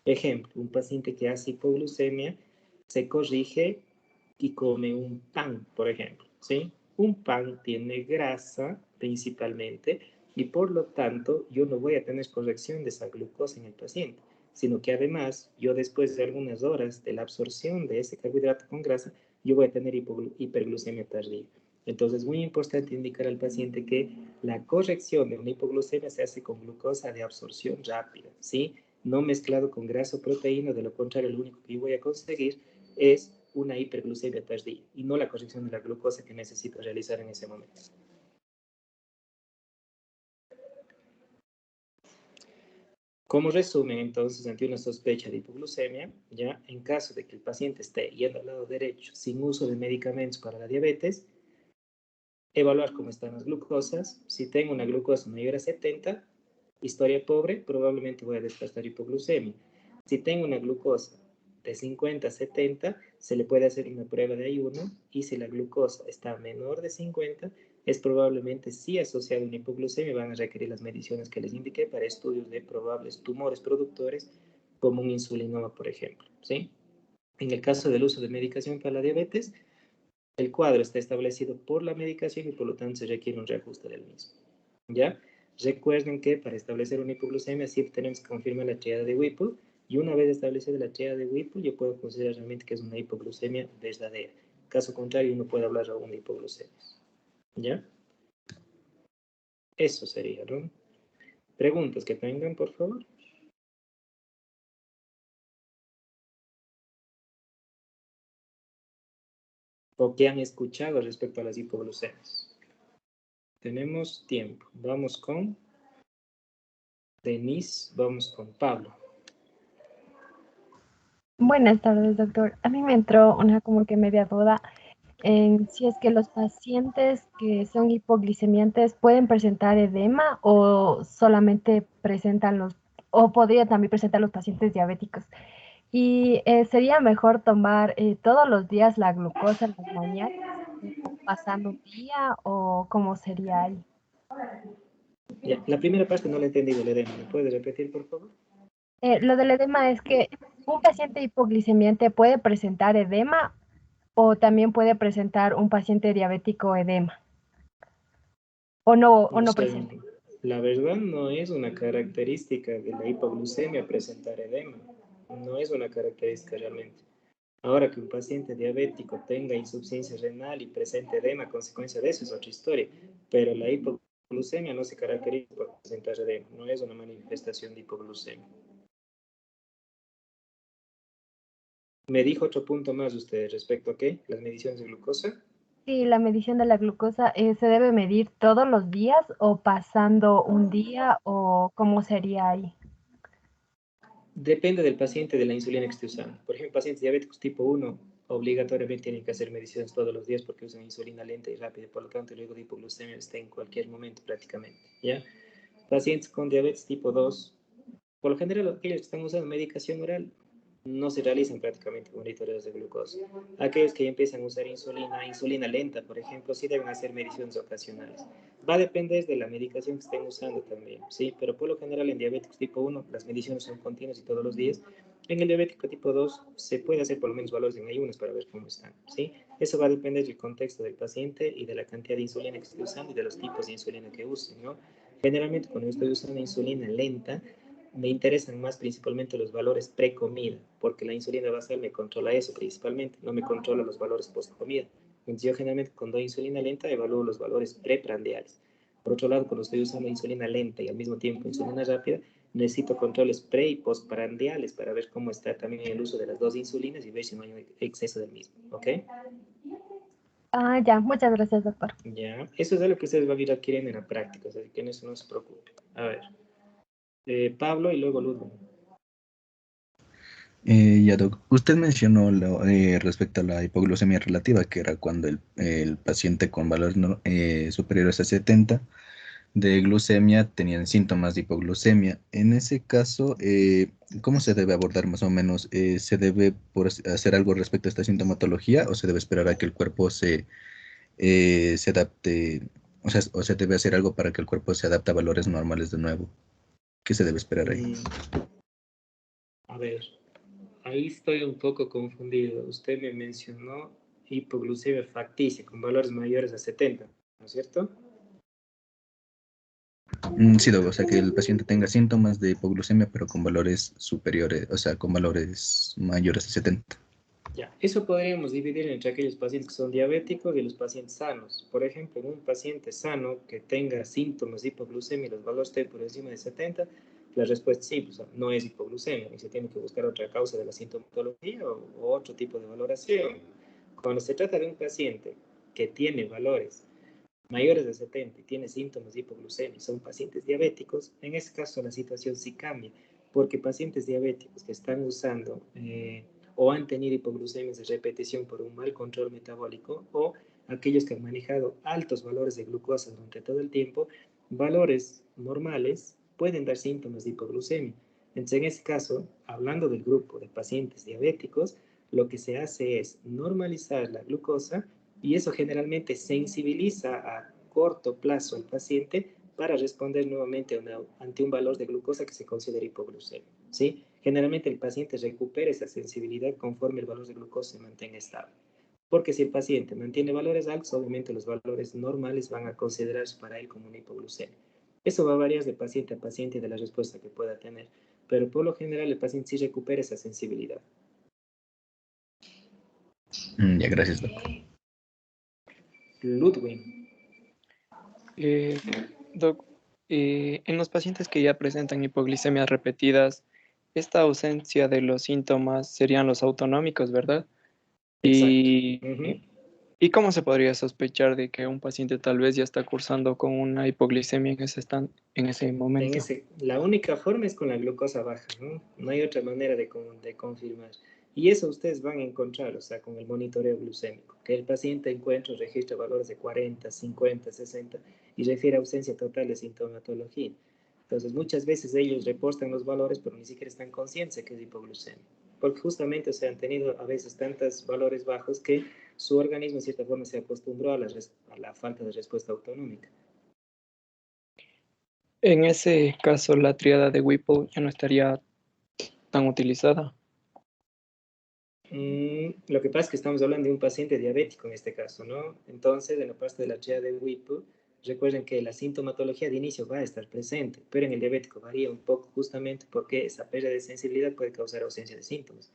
Ejemplo, un paciente que hace hipoglucemia se corrige y come un pan, por ejemplo, ¿sí? Un pan tiene grasa principalmente y por lo tanto yo no voy a tener corrección de esa glucosa en el paciente, sino que además yo después de algunas horas de la absorción de ese carbohidrato con grasa, yo voy a tener hiperglucemia tardía. Entonces es muy importante indicar al paciente que la corrección de una hipoglucemia se hace con glucosa de absorción rápida, ¿sí? No mezclado con grasa o proteína, de lo contrario lo único que yo voy a conseguir es una hiperglucemia tardía y no la corrección de la glucosa que necesito realizar en ese momento. Como resumen, entonces, ante una sospecha de hipoglucemia, ya en caso de que el paciente esté yendo al lado derecho sin uso de medicamentos para la diabetes, evaluar cómo están las glucosas. Si tengo una glucosa mayor a 70, historia pobre, probablemente voy a descartar hipoglucemia. Si tengo una glucosa de 50 a 70, se le puede hacer una prueba de ayuno y si la glucosa está menor de 50, es probablemente sí asociado a una hipoglucemia. Van a requerir las mediciones que les indiqué para estudios de probables tumores productores como un insulinoma, por ejemplo, ¿sí? En el caso del uso de medicación para la diabetes, el cuadro está establecido por la medicación y por lo tanto se requiere un reajuste del mismo, ¿ya? Recuerden que para establecer una hipoglucemia siempre tenemos que confirmar la triada de Whipple y una vez establecida la triada de Whipple yo puedo considerar realmente que es una hipoglucemia verdadera. Caso contrario, uno puede hablar aún de hipoglucemia, ¿ya? Eso sería, ¿no? Preguntas que tengan, por favor. O que han escuchado respecto a las hipoglucemias. Tenemos tiempo. Vamos con Denise, vamos con Pablo. Buenas tardes, doctor. A mí me entró una como que media duda en si es que los pacientes que son hipoglicemiantes pueden presentar edema o solamente presentan o podría también presentar los pacientes diabéticos. Y sería mejor tomar todos los días la glucosa en las mañanas, o pasando un día o cómo sería ahí. Ya, la primera parte no la he entendido, Ledena. ¿Me puedes repetir, por favor? Lo del edema es que un paciente hipoglicemiante puede presentar edema o también puede presentar un paciente diabético edema o O no sea, presente. la verdad no es una característica de la hipoglucemia presentar edema. No es una característica realmente. Ahora que un paciente diabético tenga insuficiencia renal y presente edema a consecuencia de eso es otra historia. Pero la hipoglucemia no se caracteriza por presentar edema. No es una manifestación de hipoglucemia. Me dijo otro punto más usted respecto a qué, las mediciones de glucosa. Sí, la medición de la glucosa se debe medir todos los días o pasando un día o cómo sería ahí. Depende del paciente de la insulina que esté usando. Por ejemplo, pacientes diabéticos tipo 1 obligatoriamente tienen que hacer mediciones todos los días porque usan insulina lenta y rápida, por lo tanto el riesgo de hipoglucemia está en cualquier momento prácticamente, ¿ya? Pacientes con diabetes tipo 2, por lo general aquellos que están usando medicación oral no se realizan prácticamente monitoreos de glucosa. Aquellos que ya empiezan a usar insulina lenta, por ejemplo, sí deben hacer mediciones ocasionales. Va a depender de la medicación que estén usando también, ¿sí? Pero por lo general en diabéticos tipo 1 las mediciones son continuas y todos los días. En el diabético tipo 2 se puede hacer por lo menos valores en ayunas para ver cómo están, ¿sí? Eso va a depender del contexto del paciente y de la cantidad de insulina que esté usando y de los tipos de insulina que use, ¿no? Generalmente cuando estoy usando insulina lenta, me interesan más principalmente los valores pre-comida, porque la insulina basal me controla eso principalmente, no me controla los valores post-comida. Entonces yo generalmente cuando doy insulina lenta evalúo los valores preprandiales. Por otro lado, cuando estoy usando insulina lenta y al mismo tiempo insulina rápida, necesito controles pre y postprandiales para ver cómo está también el uso de las dos insulinas y ver si no hay exceso del mismo, ¿ok? Ah, ya, muchas gracias, doctor. Ya, eso es algo que ustedes van a ir adquiriendo en la práctica, así que en eso no se preocupen. A ver, Pablo y luego Ludwig. Ya, Doc. Usted mencionó respecto a la hipoglucemia relativa, que era cuando el paciente con valores superiores a 70 de glucemia tenían síntomas de hipoglucemia. En ese caso, ¿cómo se debe abordar más o menos? ¿Se debe hacer algo respecto a esta sintomatología o se debe esperar a que el cuerpo se adapte? O se debe hacer algo para que el cuerpo se adapte a valores normales de nuevo. ¿Qué se debe esperar ahí? A ver, ahí estoy un poco confundido. Usted me mencionó hipoglucemia facticia con valores mayores a 70, ¿no es cierto? Sí, Doc, o sea, que el paciente tenga síntomas de hipoglucemia, pero con valores superiores, o sea, con valores mayores a 70. Ya, eso podríamos dividir entre aquellos pacientes que son diabéticos y los pacientes sanos. Por ejemplo, en un paciente sano que tenga síntomas de hipoglucemia y los valores estén por encima de 70, la respuesta es sí, pues, no es hipoglucemia y se tiene que buscar otra causa de la sintomatología o otro tipo de valoración. Cuando se trata de un paciente que tiene valores mayores de 70 y tiene síntomas de hipoglucemia y son pacientes diabéticos, en ese caso la situación sí cambia, porque pacientes diabéticos que están usando o han tenido hipoglucemias de repetición por un mal control metabólico o aquellos que han manejado altos valores de glucosa durante todo el tiempo, valores normales pueden dar síntomas de hipoglucemia. Entonces, en este caso, hablando del grupo de pacientes diabéticos, lo que se hace es normalizar la glucosa y eso generalmente sensibiliza a corto plazo al paciente para responder nuevamente ante un valor de glucosa que se considera hipoglucemia, ¿sí? Generalmente el paciente recupera esa sensibilidad conforme el valor de glucosa se mantenga estable. Porque si el paciente mantiene valores altos, obviamente los valores normales van a considerarse para él como una hipoglucemia. Eso va a variar de paciente a paciente y de la respuesta que pueda tener, pero por lo general el paciente sí recupera esa sensibilidad. Ya, gracias, Doc. Ludwig. Doc, en los pacientes que ya presentan hipoglicemias repetidas, esta ausencia de los síntomas serían los autonómicos, ¿verdad? Exacto. ¿Y cómo se podría sospechar de que un paciente tal vez ya está cursando con una hipoglicemia en ese momento? La única forma es con la glucosa baja, ¿no? No hay otra manera de confirmar. Y eso ustedes van a encontrar, o sea, con el monitoreo glucémico, que el paciente encuentra o registra valores de 40, 50, 60 y refiere ausencia total de sintomatología. Entonces, muchas veces ellos reportan los valores, pero ni siquiera están conscientes de que es hipoglucemia. Porque justamente, o sea, han tenido a veces tantos valores bajos que su organismo, en cierta forma, se acostumbró a la falta de respuesta autonómica. En ese caso, la tríada de Whipple ya no estaría tan utilizada. Lo que pasa es que estamos hablando de un paciente diabético en este caso, ¿no? Entonces, en la parte de la tríada de Whipple, recuerden que la sintomatología de inicio va a estar presente, pero en el diabético varía un poco justamente porque esa pérdida de sensibilidad puede causar ausencia de síntomas.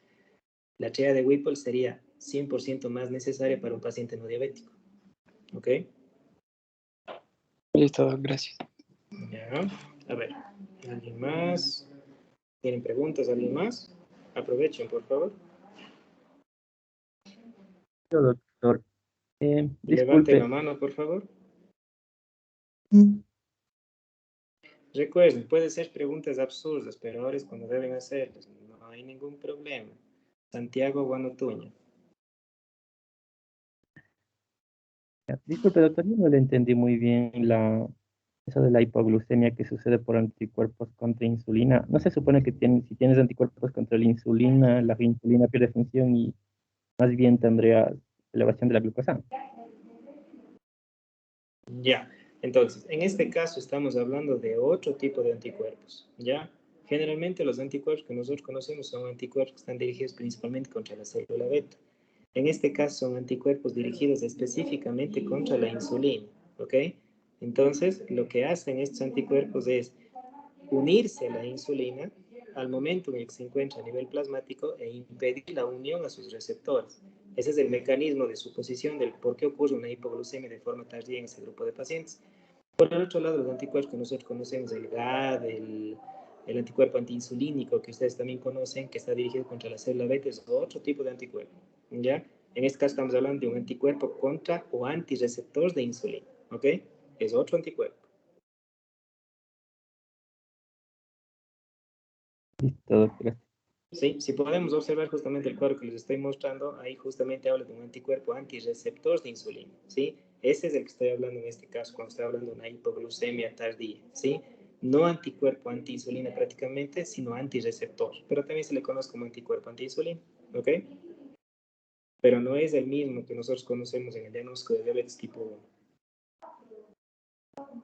La tríada de Whipple sería 100% más necesaria para un paciente no diabético. ¿Ok? Listo, Doc, gracias. Ya. A ver, ¿alguien más? ¿Tienen preguntas? ¿Alguien más? Aprovechen, por favor. Doctor, Levanten la disculpe. mano, por favor. Recuerden, puede ser preguntas absurdas, pero ahora es cuando deben hacerlas. No hay ningún problema. Santiago Guanotuña. Disculpe, doctor, yo no le entendí muy bien eso de la hipoglucemia que sucede por anticuerpos contra insulina. ¿No se supone que si tienes anticuerpos contra la insulina pierde función y más bien tendrías elevación de la glucosa? Ya, entonces, en este caso estamos hablando de otro tipo de anticuerpos, ¿ya? Generalmente los anticuerpos que nosotros conocemos son anticuerpos que están dirigidos principalmente contra la célula beta. En este caso son anticuerpos dirigidos específicamente contra la insulina, ¿ok? Entonces, lo que hacen estos anticuerpos es unirse a la insulina al momento en el que se encuentra a nivel plasmático e impedir la unión a sus receptores. Ese es el mecanismo de suposición del por qué ocurre una hipoglucemia de forma tardía en ese grupo de pacientes. Por el otro lado, los anticuerpos que nosotros conocemos, el GAD, el anticuerpo antiinsulínico que ustedes también conocen, que está dirigido contra la célula beta, es otro tipo de anticuerpo, ¿ya? En este caso estamos hablando de un anticuerpo contra o antirreceptor de insulina, ¿ok? Es otro anticuerpo. Listo, doctora. Sí, si podemos observar justamente el cuadro que les estoy mostrando, ahí justamente habla de un anticuerpo antirreceptor de insulina, ¿sí? Ese es el que estoy hablando en este caso, cuando estoy hablando de una hipoglucemia tardía, ¿sí? No anticuerpo antiinsulina prácticamente, sino antirreceptor, pero también se le conoce como anticuerpo antiinsulina, ¿ok? Pero no es el mismo que nosotros conocemos en el diagnóstico de diabetes tipo 1.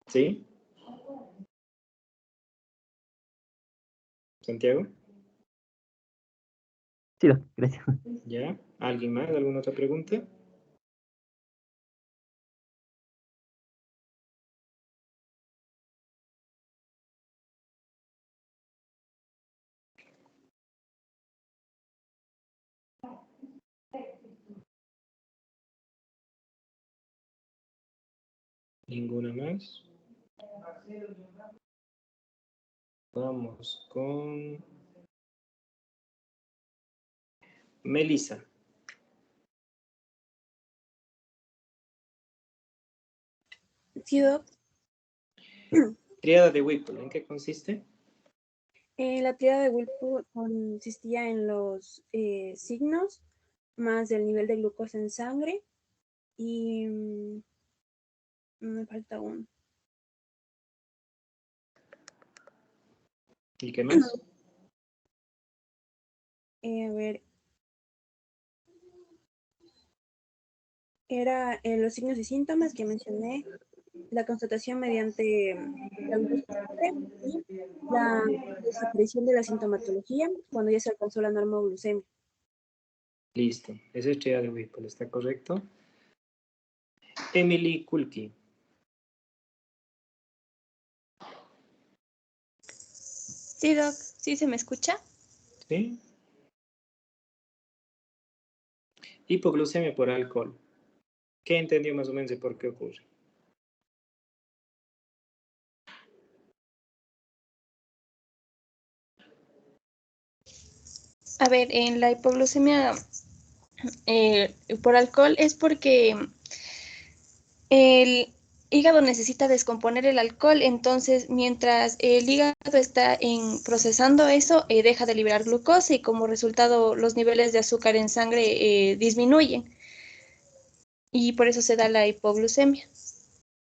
¿Sí? ¿Santiago? Sí, doctor, gracias. ¿Ya? ¿Alguien más? ¿Alguna otra pregunta? ¿Ninguna más? Vamos con Melissa. Sí, Doc. Triada de Whipple, ¿en qué consiste? La tríada de Whipple consistía en los signos más el nivel de glucosa en sangre y me falta uno. ¿Y qué más? A ver, era los signos y síntomas que mencioné, la constatación mediante la glucosa en sangre y la desaparición de la sintomatología cuando ya se alcanzó la norma glucemia. Listo. Esa es triada de Whipple, ¿está correcto? Emily Kulki. Sí, Doc, ¿sí se me escucha? ¿Sí? Hipoglucemia por alcohol. ¿Qué entendió más o menos de por qué ocurre? A ver, en la hipoglucemia por alcohol es porque el hígado necesita descomponer el alcohol, entonces mientras el hígado está procesando eso, deja de liberar glucosa y como resultado los niveles de azúcar en sangre disminuyen y por eso se da la hipoglucemia.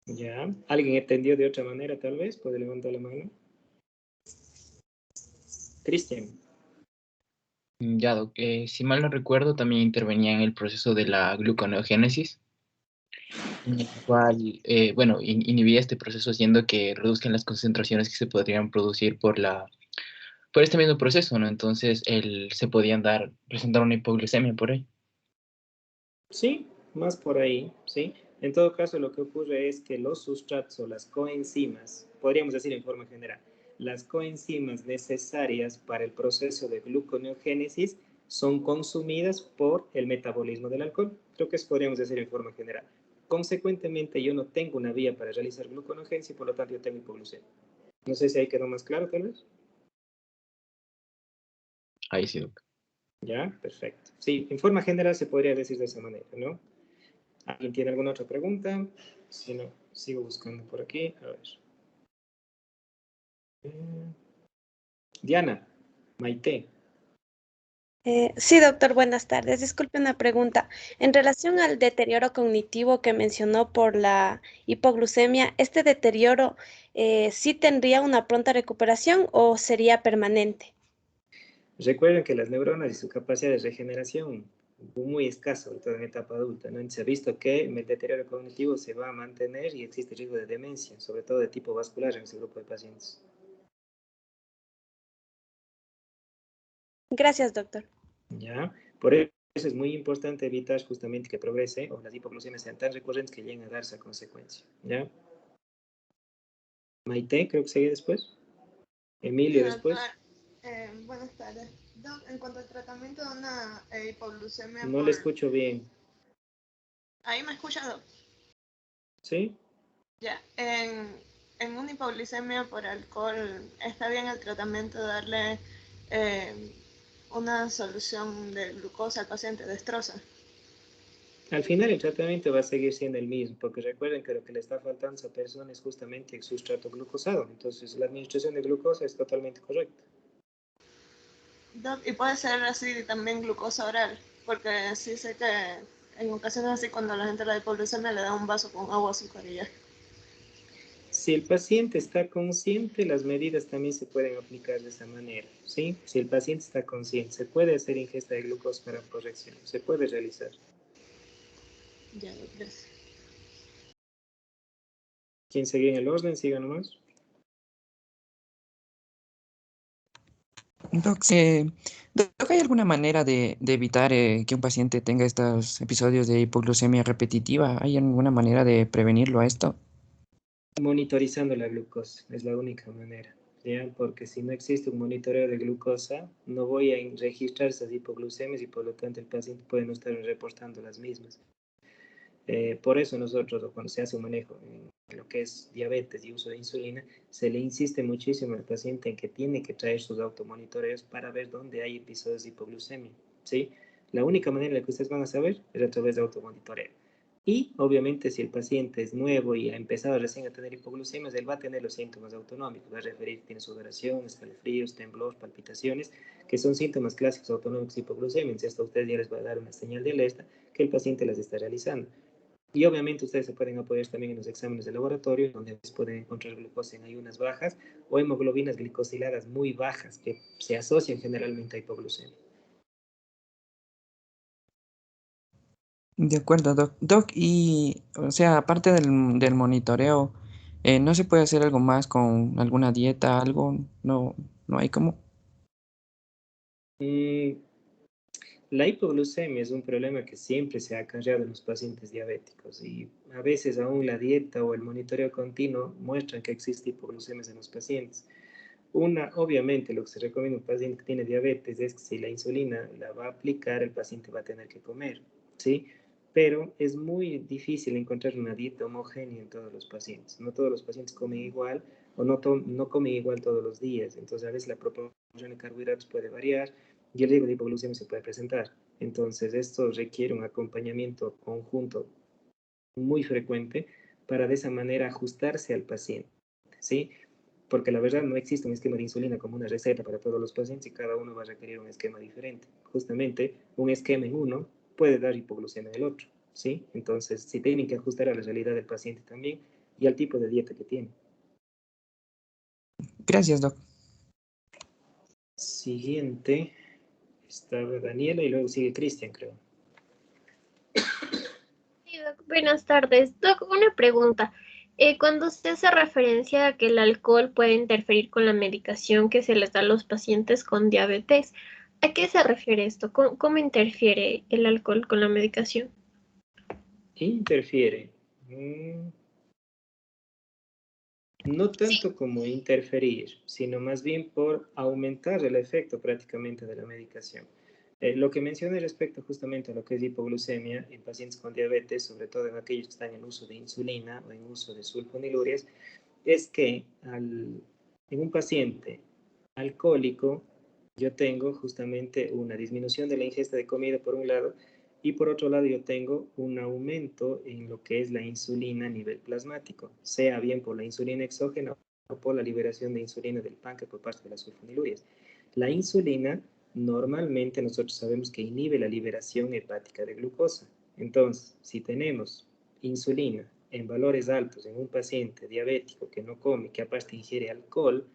¿Ya? ¿Alguien entendió de otra manera tal vez? ¿Puede levantar la mano? Cristian. Ya, Doc, si mal no recuerdo, también intervenía en el proceso de la gluconeogénesis, en el cual, bueno, inhibía este proceso haciendo que reduzcan las concentraciones que se podrían producir por este mismo proceso, ¿no? Entonces, se podían presentar una hipoglucemia por ahí. Sí, más por ahí, ¿sí? En todo caso, lo que ocurre es que los sustratos o las coenzimas, podríamos decir en forma general, las coenzimas necesarias para el proceso de gluconeogénesis son consumidas por el metabolismo del alcohol. Creo que eso podríamos decir en forma general. Consecuentemente, yo no tengo una vía para realizar gluconeogénesis y por lo tanto yo tengo hipoglucemia. No sé si ahí quedó más claro, tal vez. Ahí sí, Doc. Ya, perfecto. Sí, en forma general se podría decir de esa manera, ¿no? ¿Alguien tiene alguna otra pregunta? Si no, sigo buscando por aquí. A ver. Diana, Maite. Sí, doctor, buenas tardes. Disculpe una pregunta. En relación al deterioro cognitivo que mencionó por la hipoglucemia, ¿este deterioro sí tendría una pronta recuperación o sería permanente? Recuerden que las neuronas y su capacidad de regeneración es muy escaso, sobre todo en etapa adulta, ¿no? Se ha visto que el deterioro cognitivo se va a mantener y existe riesgo de demencia, sobre todo de tipo vascular en ese grupo de pacientes. Gracias, doctor. ¿Ya? Por eso es muy importante evitar justamente que progrese o las hipoglucemias sean tan recurrentes que lleguen a darse a consecuencia. ¿Ya? Maite, creo que sigue después. Sí, Emilio después. doctor. Buenas tardes. Doc, en cuanto al tratamiento de una hipoglucemia No le escucho bien. Ahí me escucha, Doc. ¿sí? Ya, en una hipoglicemia por alcohol, ¿está bien el tratamiento de darle una solución de glucosa al paciente destroza? Al final el tratamiento va a seguir siendo el mismo, porque recuerden que lo que le está faltando a esa persona es justamente el sustrato glucosado. Entonces la administración de glucosa es totalmente correcta. Doc, y puede ser así también glucosa oral, porque sí sé que en ocasiones así cuando la gente la hipoglucemia le da un vaso con agua azúcar y ya. Si el paciente está consciente, las medidas también se pueden aplicar de esa manera, ¿sí? Si el paciente está consciente, se puede hacer ingesta de glucosa para corrección, se puede realizar. Ya, gracias. ¿Quién sigue en el orden? Siga nomás. Doc, Doc, ¿hay alguna manera de evitar que un paciente tenga estos episodios de hipoglucemia repetitiva? ¿Hay alguna manera de prevenirlo a esto? Monitorizando la glucosa, es la única manera, ¿ya? Porque si no existe un monitoreo de glucosa, no voy a registrar esas hipoglucemias y por lo tanto el paciente puede no estar reportando las mismas. Por eso nosotros, cuando se hace un manejo en lo que es diabetes y uso de insulina, se le insiste muchísimo al paciente en que tiene que traer sus automonitoreos para ver dónde hay episodios de hipoglucemia, ¿sí? La única manera en la que ustedes van a saber es a través de automonitoreo. Y obviamente si el paciente es nuevo y ha empezado recién a tener hipoglucemias, él va a tener los síntomas autonómicos, va a referir que tiene sudoración, escalofríos, temblor, palpitaciones, que son síntomas clásicos autonómicos de hipoglucemia. Entonces a ustedes ya les va a dar una señal de alerta que el paciente las está realizando. Y obviamente ustedes se pueden apoyar también en los exámenes de laboratorio, donde pueden encontrar glucosa en ayunas bajas o hemoglobinas glicosiladas muy bajas, que se asocian generalmente a hipoglucemia. De acuerdo, Doc. Doc, y, o sea, aparte del monitoreo, ¿no se puede hacer algo más con alguna dieta, algo? No, no hay como. La hipoglucemia es un problema que siempre se ha acarreado en los pacientes diabéticos y a veces aún la dieta o el monitoreo continuo muestran que existe hipoglucemia en los pacientes. Obviamente, lo que se recomienda a un paciente que tiene diabetes es que si la insulina la va a aplicar, el paciente va a tener que comer, ¿sí? Pero es muy difícil encontrar una dieta homogénea en todos los pacientes. No todos los pacientes comen igual o no comen igual todos los días. Entonces, a veces la proporción de carbohidratos puede variar y el riesgo de hipoglucemia se puede presentar. Entonces, esto requiere un acompañamiento conjunto muy frecuente para de esa manera ajustarse al paciente, ¿sí? Porque la verdad no existe un esquema de insulina como una receta para todos los pacientes y cada uno va a requerir un esquema diferente. Justamente un esquema en uno puede dar hipoglucemia en el otro, ¿sí? Entonces, sí tienen que ajustar a la realidad del paciente también y al tipo de dieta que tiene. Gracias, Doc. Siguiente estaba Daniela y luego sigue Cristian, creo. Sí, Doc, buenas tardes. Doc, una pregunta. Cuando se hace referencia a que el alcohol puede interferir con la medicación que se les da a los pacientes con diabetes, ¿a qué se refiere esto? ¿Cómo interfiere el alcohol con la medicación? Interfiere. No tanto como interferir, sino más bien por aumentar el efecto prácticamente de la medicación. Lo que mencioné respecto justamente a lo que es hipoglucemia en pacientes con diabetes, sobre todo en aquellos que están en uso de insulina o en uso de sulfonilurias, es que en un paciente alcohólico yo tengo justamente una disminución de la ingesta de comida por un lado y por otro lado yo tengo un aumento en lo que es la insulina a nivel plasmático, sea bien por la insulina exógena o por la liberación de insulina del páncreas por parte de las sulfonilurias. La insulina normalmente nosotros sabemos que inhibe la liberación hepática de glucosa. Entonces, si tenemos insulina en valores altos en un paciente diabético que no come, que aparte ingiere alcohol,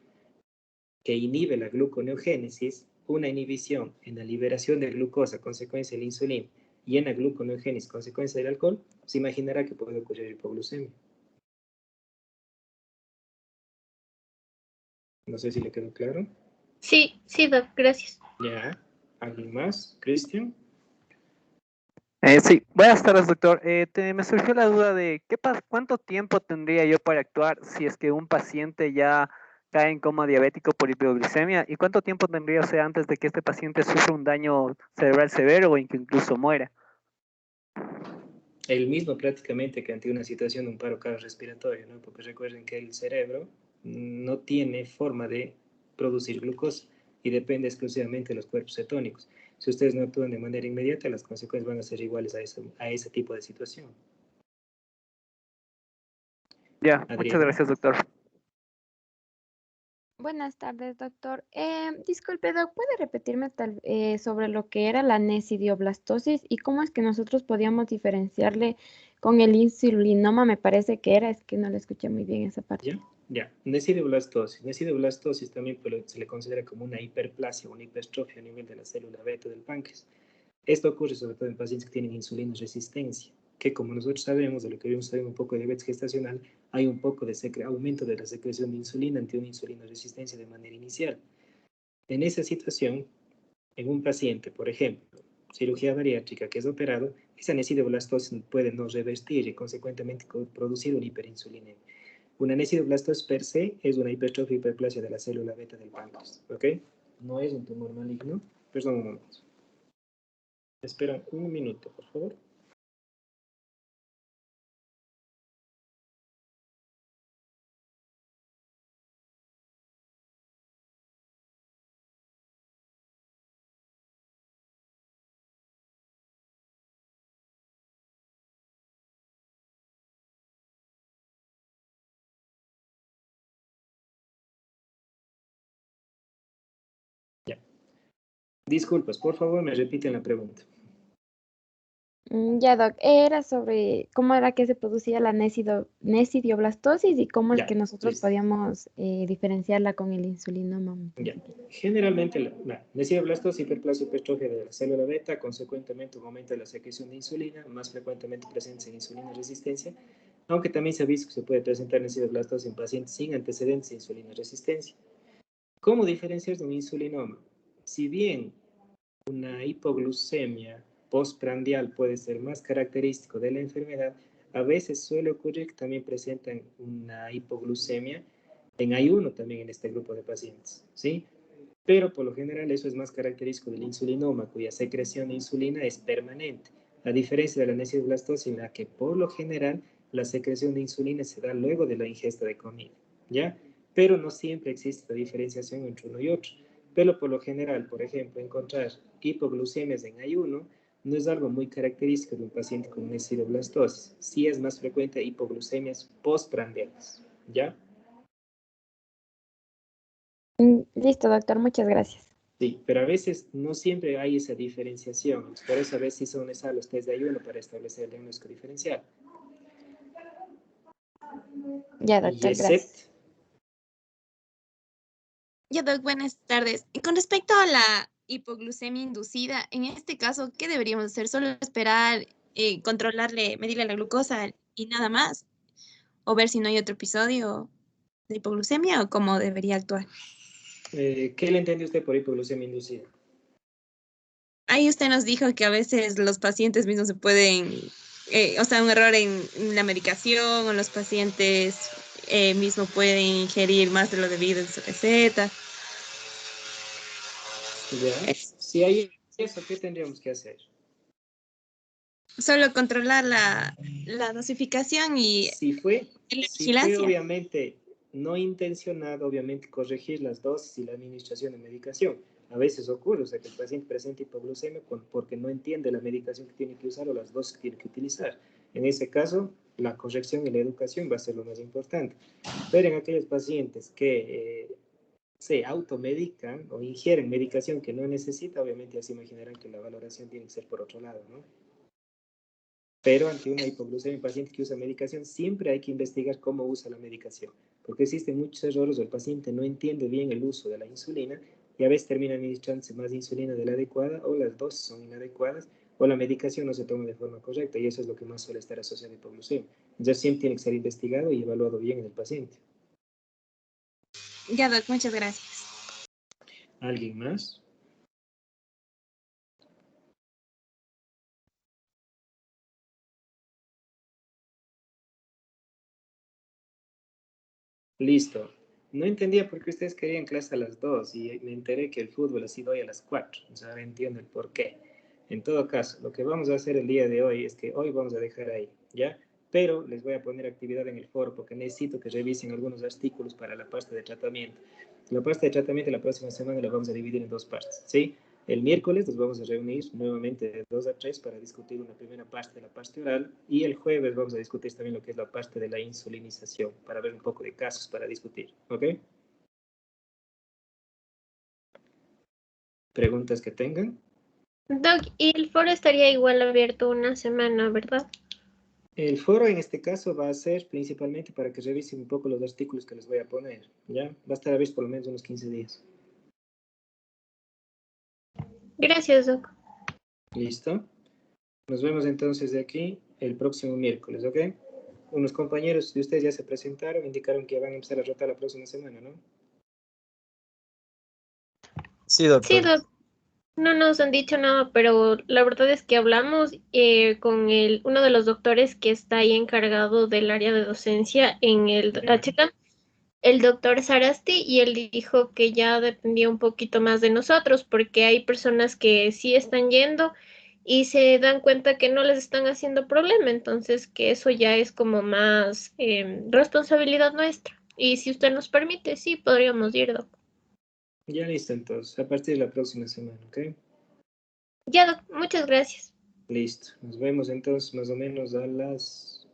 que inhibe la gluconeogénesis, una inhibición en la liberación de glucosa a consecuencia de la insulina y en la gluconeogénesis consecuencia del alcohol, se imaginará que puede ocurrir hipoglucemia. No sé si le quedó claro. Sí, Doc, gracias. Ya. ¿Alguien más? ¿Cristian? Sí, buenas tardes, doctor. Me surgió la duda de cuánto tiempo tendría yo para actuar si es que un paciente ya cae en coma diabético por hipoglucemia y cuánto tiempo tendría, o sea, antes de que este paciente sufra un daño cerebral severo o incluso muera. El mismo prácticamente que ante una situación de un paro cardiorrespiratorio, ¿no? Porque recuerden que el cerebro no tiene forma de producir glucosa y depende exclusivamente de los cuerpos cetónicos. Si ustedes no actúan de manera inmediata, las consecuencias van a ser iguales a ese tipo de situación. Ya, muchas Adriana. gracias, doctor. Buenas tardes, doctor. Disculpe, doc, ¿puede repetirme sobre lo que era la nesidioblastosis y cómo es que nosotros podíamos diferenciarle con el insulinoma? Me parece que era, es que no le escuché muy bien esa parte. Ya. Nesidioblastosis. Nesidioblastosis también se le considera como una hiperplasia, una hipertrofia a nivel de la célula beta del páncreas. Esto ocurre sobre todo en pacientes que tienen insulina resistencia, que como nosotros sabemos, de lo que vimos también un poco de diabetes gestacional, hay un poco de aumento de la secreción de insulina ante una insulina resistencia de manera inicial. En esa situación, en un paciente, por ejemplo, cirugía bariátrica que es operado, esa nesidioblastosis puede no revertir y consecuentemente producir una hiperinsulinemia. Una nesidioblastosis per se es una hipertrofia hiperplasia de la célula beta del páncreas, ¿ok? No es un tumor maligno. Perdón un momento. Espera un minuto, por favor. Ya. Disculpas, por favor, me repiten la pregunta. Ya, doc, era sobre cómo era que se producía la nesidioblastosis y cómo es Ya, que nosotros listo. podíamos diferenciarla con el insulinoma. Ya. Generalmente la nesidioblastosis, hiperplasia, hipertrofia de la célula beta, consecuentemente un aumento de la secreción de insulina, más frecuentemente presentes en insulina resistencia, aunque también se ha visto que se puede presentar nesidioblastosis en pacientes sin antecedentes de insulina resistencia. ¿Cómo diferenciar de un insulinoma? Si bien una hipoglucemia postprandial puede ser más característico de la enfermedad, a veces suele ocurrir que también presentan una hipoglucemia en ayuno también en este grupo de pacientes, ¿sí? Pero por lo general eso es más característico del insulinoma, cuya secreción de insulina es permanente, a diferencia de la nesidioblastosis, en la que por lo general la secreción de insulina se da luego de la ingesta de comida, ¿ya? Pero no siempre existe la diferenciación entre uno y otro. Pero por lo general, por ejemplo, encontrar hipoglucemias en ayuno no es algo muy característico de un paciente con nesidioblastosis. Sí es más frecuente hipoglucemias postprandiales, ¿ya? Listo, doctor, muchas gracias. Sí, pero a veces no siempre hay esa diferenciación. Por eso a veces sí son necesarios los test de ayuno para establecer el diagnóstico diferencial. Ya, doctor, gracias. Ya, doc, buenas tardes. Y con respecto a la hipoglucemia inducida, en este caso, ¿qué deberíamos hacer? ¿Solo esperar, controlarle, medirle la glucosa y nada más? ¿O ver si no hay otro episodio de hipoglucemia o cómo debería actuar? ¿Qué le entiende usted por hipoglucemia inducida? Ahí usted nos dijo que a veces los pacientes mismos se pueden, o sea, un error en la medicación o los pacientes mismos pueden ingerir más de lo debido en su receta. ¿Ya? Si hay eso, ¿qué tendríamos que hacer? Solo controlar la dosificación y si fue vigilancia. Obviamente no intencionado, obviamente corregir las dosis y la administración de medicación. A veces ocurre, o sea, que el paciente presenta hipoglucemia porque no entiende la medicación que tiene que usar o las dosis que tiene que utilizar. En ese caso, la corrección y la educación va a ser lo más importante. Pero en aquellos pacientes que se automedican o ingieren medicación que no necesita, obviamente ya se imaginarán que la valoración tiene que ser por otro lado, ¿no? Pero ante una hipoglucemia en paciente que usa medicación, siempre hay que investigar cómo usa la medicación, porque existen muchos errores, el paciente no entiende bien el uso de la insulina y a veces termina administrándose más insulina de la adecuada o las dosis son inadecuadas o la medicación no se toma de forma correcta y eso es lo que más suele estar asociado a hipoglucemia. Entonces siempre tiene que ser investigado y evaluado bien en el paciente. Ya, doc, muchas gracias. ¿Alguien más? Listo. No entendía por qué ustedes querían clase a las 2 y me enteré que el fútbol ha sido hoy a las 4. O sea, ahora entiendo el por qué. En todo caso, lo que vamos a hacer el día de hoy es que hoy vamos a dejar ahí, ¿ya? Pero les voy a poner actividad en el foro porque necesito que revisen algunos artículos para la parte de tratamiento. La parte de tratamiento la próxima semana la vamos a dividir en dos partes, ¿sí? El miércoles nos vamos a reunir nuevamente de 2 a 3 para discutir una primera parte de la parte oral y el jueves vamos a discutir también lo que es la parte de la insulinización para ver un poco de casos para discutir, ¿ok? ¿Preguntas que tengan? Doc, y el foro estaría igual abierto una semana, ¿verdad? El foro en este caso va a ser principalmente para que revisen un poco los artículos que les voy a poner, ¿ya? Va a estar abierto por lo menos unos 15 días. Gracias, Doc. ¿Listo? Nos vemos entonces de aquí el próximo miércoles, ¿ok? Unos compañeros de ustedes ya se presentaron, indicaron que van a empezar a rotar la próxima semana, ¿no? Sí, doctor. Sí, Doc. No nos han dicho nada, pero la verdad es que hablamos con uno de los doctores que está ahí encargado del área de docencia en el HCAM, el doctor Sarasti, y él dijo que ya dependía un poquito más de nosotros, porque hay personas que sí están yendo y se dan cuenta que no les están haciendo problema, entonces que eso ya es como más responsabilidad nuestra. Y si usted nos permite, sí, podríamos ir, Doc. Ya listo, entonces, a partir de la próxima semana, ¿ok? Ya, Doc, muchas gracias. Listo. Nos vemos entonces más o menos a las...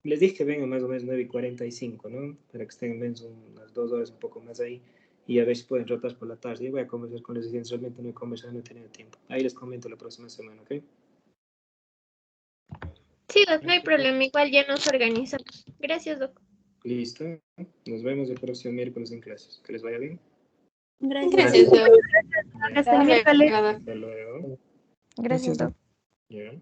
Les dije que vengan más o menos 9:45, ¿no? Para que estén menos unas 2 horas, un poco más ahí. Y a ver si pueden rotar por la tarde. Yo voy a conversar con los estudiantes. Realmente no he conversado, no he tenido tiempo. Ahí les comento la próxima semana, ¿ok? Sí, Doc, no hay problema. Igual ya nos organizamos. Gracias, Doc. Listo. Nos vemos el próximo miércoles en clases. Que les vaya bien. Gracias, Doc. Hasta el miércoles. Hasta luego. Gracias, Doc. Ya.